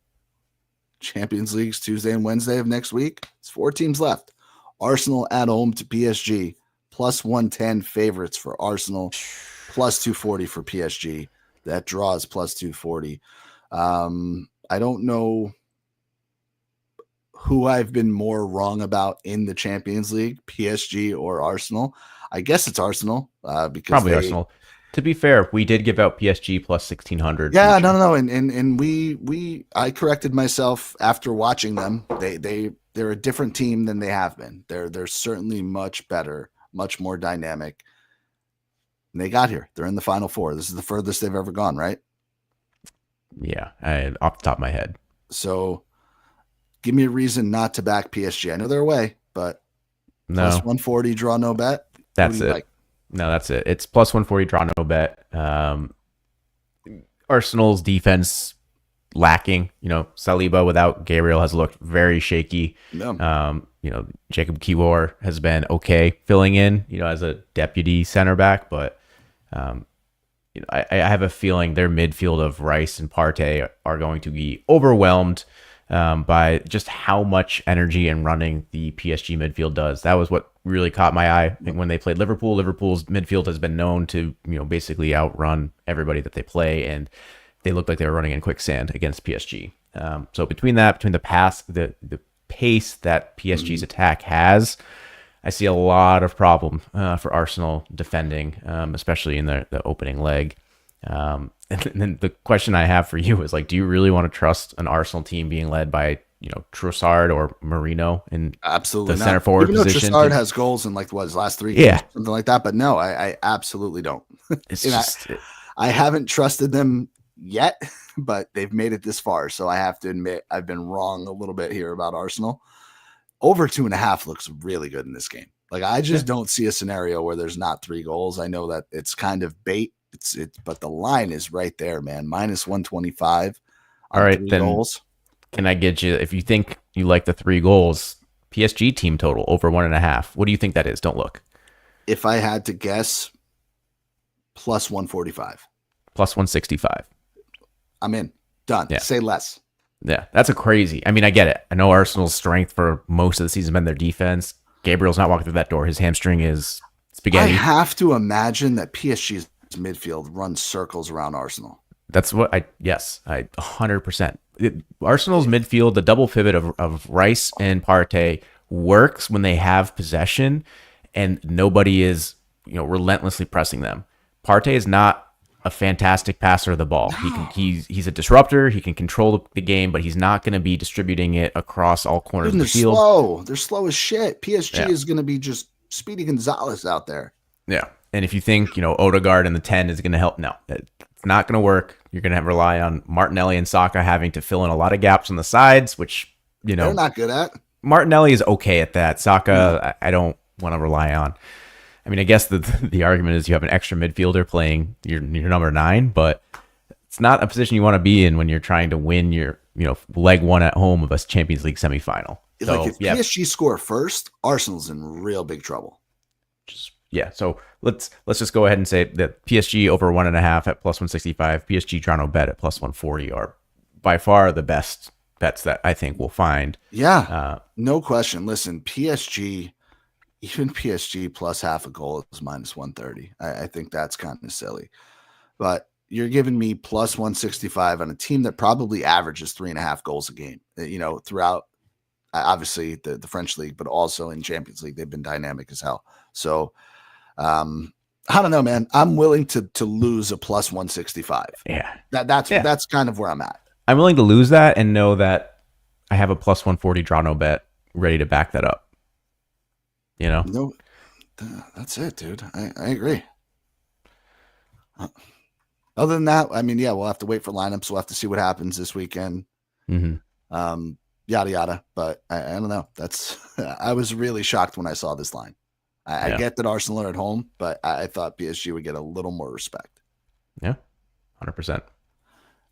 Champions League's Tuesday and Wednesday of next week. It's 4 teams left. Arsenal at home to PSG, plus 110 favorites for Arsenal, plus 240 for PSG. That draws plus 240. I don't know who I've been more wrong about in the Champions League, PSG or Arsenal. I guess it's Arsenal because probably Arsenal. To be fair, we did give out PSG plus 1600. Yeah, no, and I corrected myself after watching them. They're a different team than they have been. They're certainly much better, much more dynamic. And they got here. They're in the Final Four. This is the furthest they've ever gone, right? Yeah, off the top of my head. So give me a reason not to back PSG. I know they're away, but no. Plus 140, draw no bet. That's it. Like? No, that's it. It's plus 140, draw no bet. Arsenal's defense lacking. Saliba without Gabriel has looked very shaky. No. Jacob Kiwior has been okay filling in, as a deputy center back, but I have a feeling their midfield of Rice and Partey are going to be overwhelmed by just how much energy and running the PSG midfield does. That was what really caught my eye when they played Liverpool. Liverpool's midfield has been known to, basically outrun everybody that they play, and they looked like they were running in quicksand against PSG. So between the pace that PSG's attack has, I see a lot of problem for Arsenal defending, especially in the opening leg. And then the question I have for you is do you really want to trust an Arsenal team being led by Trossard or Marino in absolutely the center forward position? Trossard has goals in his last 3 games, something like that. But no, I absolutely don't. I haven't trusted them yet, but they've made it this far. So I have to admit I've been wrong a little bit here about Arsenal. Over 2.5 looks really good in this game. I just don't see a scenario where there's not 3 goals. I know that it's kind of bait. But the line is right there, man. Minus 125. All right, then goals. Can I get you, if you think you like the 3 goals, PSG team total over 1.5? What do you think that is? Don't look. If I had to guess, plus 145. Plus 165. I'm in. Done. Yeah. Say less. Yeah, that's a crazy. I mean, I get it. I know Arsenal's strength for most of the season has been their defense. Gabriel's not walking through that door. His hamstring is spaghetti. I have to imagine that PSG's midfield runs circles around Arsenal. That's what I 100%. Arsenal's midfield, the double pivot of Rice and Partey works when they have possession and nobody is, relentlessly pressing them. Partey is not a fantastic passer of the ball. No. He's a disruptor. He can control the game, but he's not going to be distributing it across all corners of the field. Slow. They're slow as shit. PSG is going to be just Speedy Gonzalez out there. Yeah. And if you think, Odegaard in the 10 is going to help, no, it's not going to work. You're going to rely on Martinelli and Saka having to fill in a lot of gaps on the sides, which, they're not good at. Martinelli is okay at that. Saka, I don't want to rely on. I mean, I guess the argument is you have an extra midfielder playing your number 9, but it's not a position you want to be in when you're trying to win your, leg 1 at home of a Champions League semifinal. So, if PSG score first, Arsenal's in real big trouble. So let's just go ahead and say that PSG over 1.5 at plus 165, PSG draw no bet at plus 140 are by far the best bets that I think we'll find. Yeah, no question. Listen, PSG, even PSG plus half a goal is minus 130. I think that's kind of silly. But you're giving me plus 165 on a team that probably averages 3.5 goals a game, throughout obviously the French league, but also in Champions League. They've been dynamic as hell. So, I don't know, man. I'm willing to lose a plus 165. Yeah. That's kind of where I'm at. I'm willing to lose that and know that I have a plus 140 draw no bet ready to back that up. No, that's it, dude. I agree. Other than that, I mean, we'll have to wait for lineups. We'll have to see what happens this weekend. Mm-hmm. Yada, yada. But I don't know. I was really shocked when I saw this line. I get that Arsenal are at home, but I thought PSG would get a little more respect. Yeah, 100%.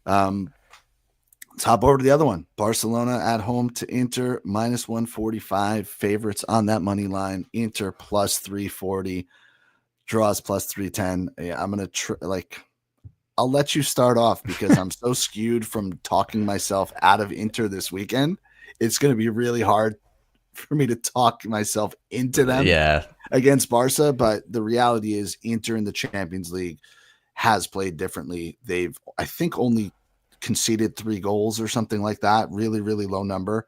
Let's hop over to the other one. Barcelona at home to Inter, minus 145. Favorites on that money line. Inter plus 340. Draws plus 310. Yeah, I'm going to I'll let you start off because I'm so skewed from talking myself out of Inter this weekend. It's going to be really hard for me to talk myself into them against Barca. But the reality is Inter in the Champions League has played differently. They've, I think, only conceded 3 goals or something like that. Really, really low number.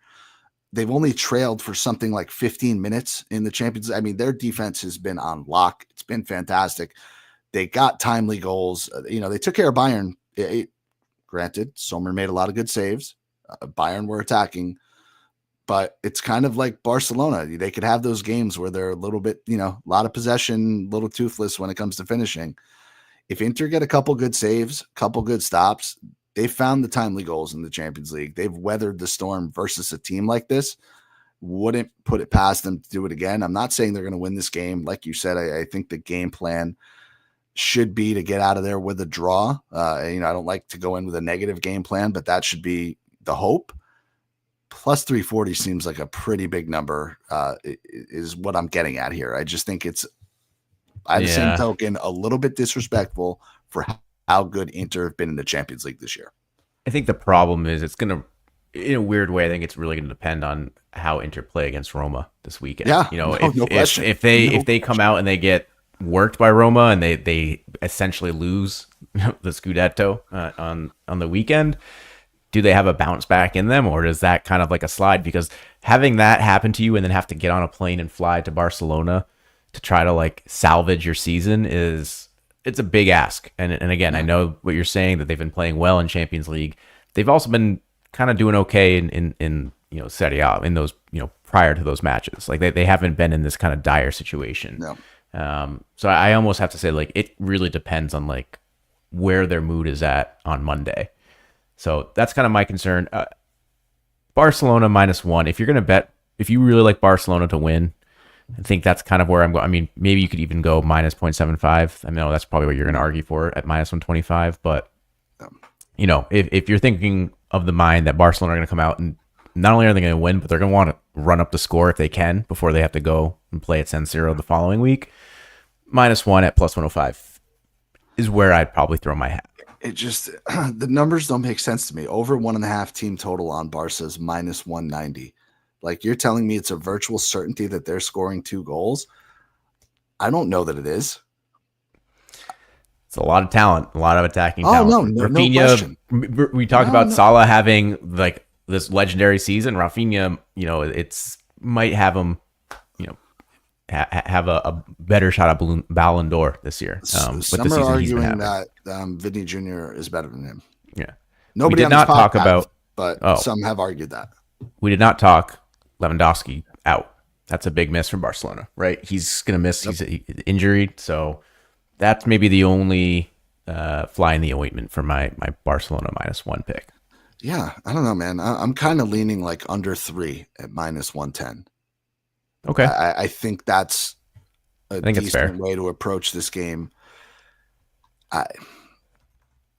They've only trailed for something like 15 minutes in the Champions League. I mean, their defense has been on lock. It's been fantastic. They got timely goals. They took care of Bayern. Granted, Sommer made a lot of good saves. Bayern were attacking, but it's kind of like Barcelona. They could have those games where they're a little bit, a lot of possession, a little toothless when it comes to finishing. If Inter get a couple good saves, a couple good stops, they found the timely goals in the Champions League. They've weathered the storm versus a team like this. Wouldn't put it past them to do it again. I'm not saying they're going to win this game. Like you said, I think the game plan should be to get out of there with a draw. I don't like to go in with a negative game plan, but that should be the hope. Plus 340 seems like a pretty big number, is what I'm getting at here. I just think it's, by the same token, a little bit disrespectful for how good Inter have been in the Champions League this year. I think the problem is it's going to, in a weird way, I think it's really going to depend on how Inter play against Roma this weekend. Yeah, if they come out and they get worked by Roma and they essentially lose the Scudetto on the weekend, do they have a bounce back in them, or is that kind of like a slide? Because having that happen to you and then have to get on a plane and fly to Barcelona to try to like salvage your season it's a big ask. And again, I know what you're saying, that they've been playing well in Champions League. They've also been kind of doing okay in Serie A in those, prior to those matches. Like they haven't been in this kind of dire situation. No. So I almost have to say, like, it really depends on like where their mood is at on Monday. So that's kind of my concern. Barcelona -1. If you're going to bet, if you really like Barcelona to win, I think that's kind of where I'm going. I mean, maybe you could even go -0.75. I know that's probably what you're going to argue for at -125. But, if you're thinking of the mind that Barcelona are going to come out and not only are they going to win, but they're going to want to run up the score if they can before they have to go and play at San Siro the following week, -1 at +105 is where I'd probably throw my hat. It just, the numbers don't make sense to me. Over 1.5 team total on Barca's -190. Like, you're telling me it's a virtual certainty that they're scoring 2 goals? I don't know that it is. It's a lot of talent, a lot of attacking talent. No Rafinha, question. We talked about Salah having like this legendary season. Rafinha, it's might have him, have a better shot at Ballon d'Or this year. Some are arguing that Vinny Jr. is better than him. Yeah. Nobody did not talk about, but some have argued that. We did not talk Lewandowski out. That's a big miss from Barcelona, right? He's going to miss. Yep. He's injured. So that's maybe the only fly in the ointment for my Barcelona -1 pick. Yeah. I don't know, man. I'm kind of leaning like under 3 at -110. Okay. I think that's a decent way to approach this game.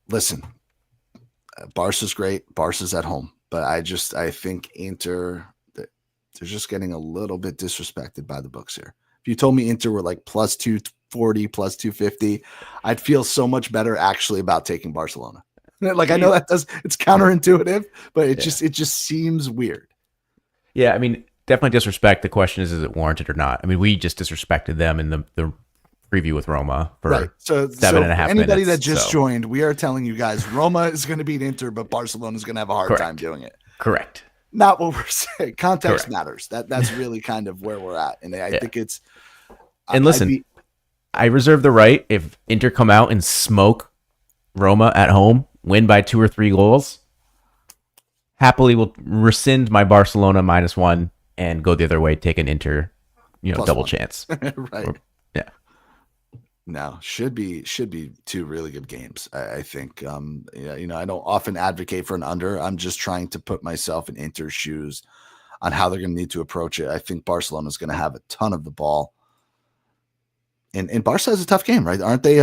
Listen, Barca's great. Barca's at home. But I think Inter, they're just getting a little bit disrespected by the books here. If you told me Inter were like +240, +250, I'd feel so much better actually about taking Barcelona. Like, I know it's counterintuitive, but it just seems weird. Yeah, I mean, definitely disrespect. The question is it warranted or not? I mean, we just disrespected them in the preview with Roma for 7.5 minutes. Anybody that just joined, we are telling you guys Roma is going to beat Inter, but Barcelona is going to have a hard time doing it. Correct. Not what we're saying. Context matters. That's really kind of where we're at. And I think it's... And listen, I reserve the right, if Inter come out and smoke Roma at home, win by 2 or 3 goals, happily will rescind my Barcelona -1 and go the other way, take an Inter, double chance. Right. No, should be 2 really good games. I think, I don't often advocate for an under. I'm just trying to put myself in Inter's shoes on how they're going to need to approach it. I think Barcelona is going to have a ton of the ball. And Barca has a tough game, right? Aren't they?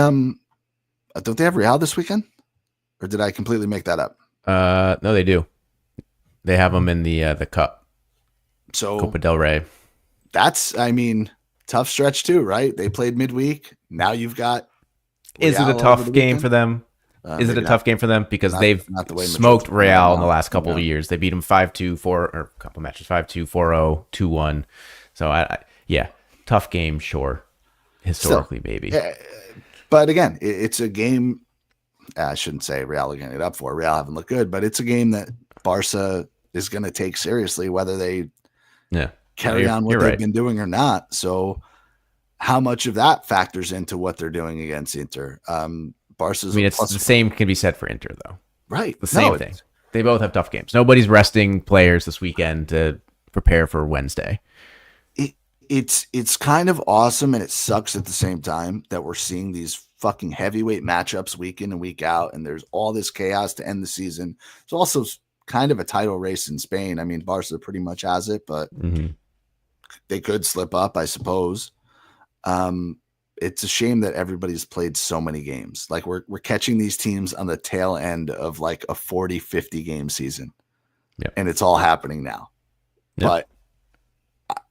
Don't they have Real this weekend? Or did I completely make that up? No, they do. They have them in the Cup. So Copa del Rey. That's, I mean, tough stretch too, right? They played midweek. Now you've got. Is it a tough game for them? Is it a tough game for them? Because they've smoked Real in the last couple of years. They beat them 5-2, 4 or a couple matches, 5-2, 4-0, 2-1. So yeah, tough game, sure. Historically, maybe. But again, it's a game. I shouldn't say Real are getting it up for. Real haven't looked good, but it's a game that Barca is going to take seriously, whether they carry on what they've been doing or not. So how much of that factors into what they're doing against Inter? Barca's. I mean, it's the same can be said for Inter, though. Right. The same thing. They both have tough games. Nobody's resting players this weekend to prepare for Wednesday. It's kind of awesome, and it sucks at the same time that we're seeing these fucking heavyweight matchups week in and week out, and there's all this chaos to end the season. It's also kind of a title race in Spain. I mean, Barca pretty much has it, but they could slip up, I suppose. It's a shame that everybody's played so many games. Like we're catching these teams on the tail end of like a 40-50 game season. Yep. And it's all happening now. Yep. But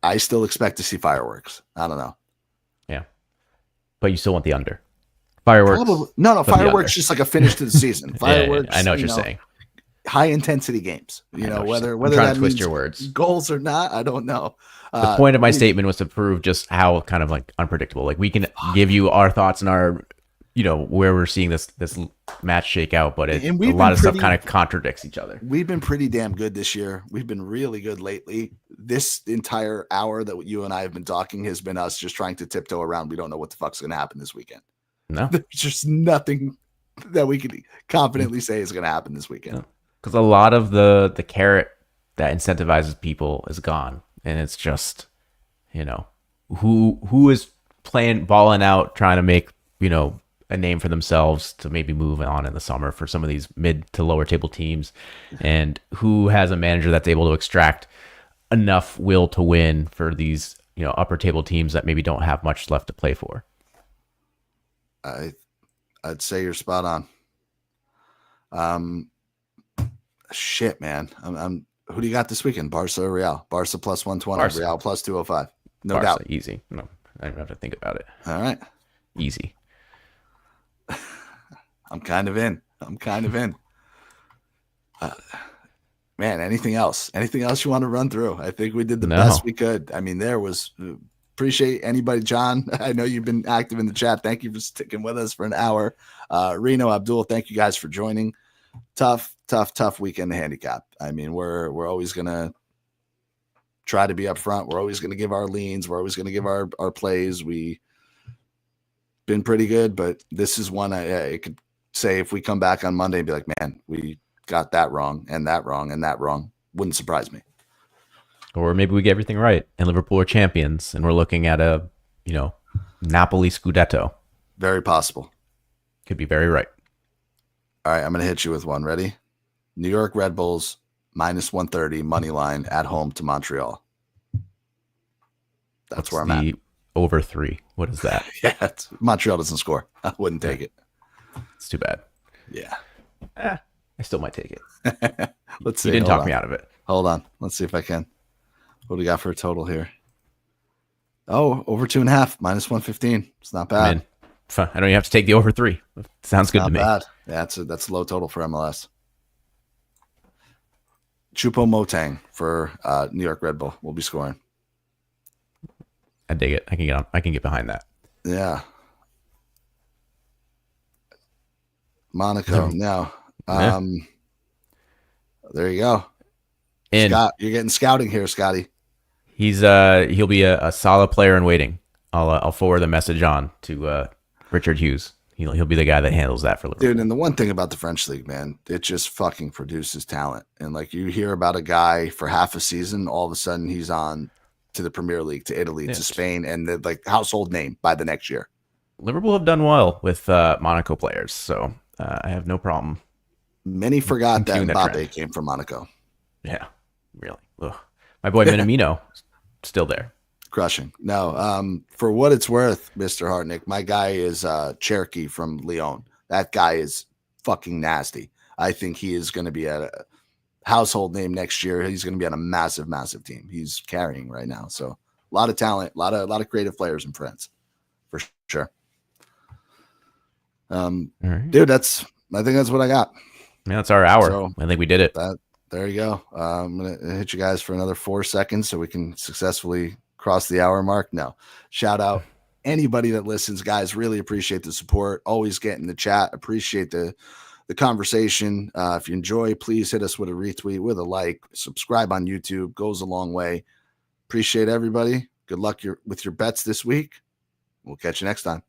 I still expect to see fireworks. I don't know. Yeah. But you still want the under. Fireworks. No, fireworks just like a finish to the season. Fireworks. I know what you're saying. High intensity games. Whether that means your words. Goals or not, I don't know. The point of my statement was to prove just how kind of like unpredictable. Like we can give you our thoughts and our, where we're seeing this match shake out, but a lot of stuff kind of contradicts each other. We've been pretty damn good this year. We've been really good lately. This entire hour that you and I have been talking has been us just trying to tiptoe around. We don't know what the fuck's going to happen this weekend. No, there's just nothing that we can confidently say is going to happen this weekend. Because a lot of the carrot that incentivizes people is gone. And it's just, who is balling out, trying to make, a name for themselves to maybe move on in the summer for some of these mid to lower table teams, and who has a manager that's able to extract enough will to win for these, upper table teams that maybe don't have much left to play for. I'd say you're spot on. Shit, man. Who do you got this weekend? Barca or Real? Barca plus 120, Real plus 205. No Barca, doubt. Easy. No, I don't even have to think about it. All right. Easy. I'm kind of in. Man, anything else? Anything else you want to run through? I think we did the best we could. I mean, appreciate anybody. John, I know you've been active in the chat. Thank you for sticking with us for an hour. Reno, Abdul, thank you guys for joining. Tough weekend to handicap. I mean, we're always going to try to be up front. We're always going to give our leans. We're always going to give our plays. We been pretty good, but this is one I could say if we come back on Monday and be like, man, we got that wrong and that wrong and that wrong. Wouldn't surprise me. Or maybe we get everything right and Liverpool are champions and we're looking at a, Napoli Scudetto. Very possible. Could be very right. All right, I'm going to hit you with one. Ready? New York Red Bulls minus 130 money line at home to Montreal. That's where I'm at. Over 3. What is that? Yeah, Montreal doesn't score. I wouldn't take it. It's too bad. Yeah. I still might take it. Let's see. You didn't talk me out of it. Hold on. Let's see if I can. What do we got for a total here? Oh, over 2.5, minus 115. It's not bad. I don't even have to take the over 3. Sounds good to me. Bad. Yeah, that's a low total for MLS. Choupo-Moting for New York Red Bull will be scoring. I dig it. I can get behind that. Yeah. Monaco. No. There you go. And Scott, you're getting scouting here, Scotty. He'll be a solid player in waiting. I'll forward the message on to Richard Hughes. He'll be the guy that handles that for Liverpool. Dude, and the one thing about the French league, man, it just fucking produces talent. And like you hear about a guy for half a season, all of a sudden he's on to the Premier League, to Italy, to Spain, and the like household name by the next year. Liverpool have done well with Monaco players, so I have no problem. Many forgot that Mbappe came from Monaco. Yeah, really. Ugh. My boy Minamino still there. Crushing. No, for what it's worth, Mr. Hartnick, my guy is Cherokee from Lyon. That guy is fucking nasty. I think he is going to be a household name next year. He's going to be on a massive, massive team. He's carrying right now. So a lot of talent, a lot of creative players in France for sure. Right. Dude, I think that's what I got. Yeah, that's our hour. So I think we did it. There you go. I'm going to hit you guys for another 4 seconds so we can successfully cross the hour mark. No, shout out anybody that listens, guys. Really appreciate the support. Always get in the chat. Appreciate the conversation. If you enjoy, please hit us with a retweet, with a like, subscribe on YouTube. Goes a long way. Appreciate everybody. Good luck with your bets this week. We'll catch you next time.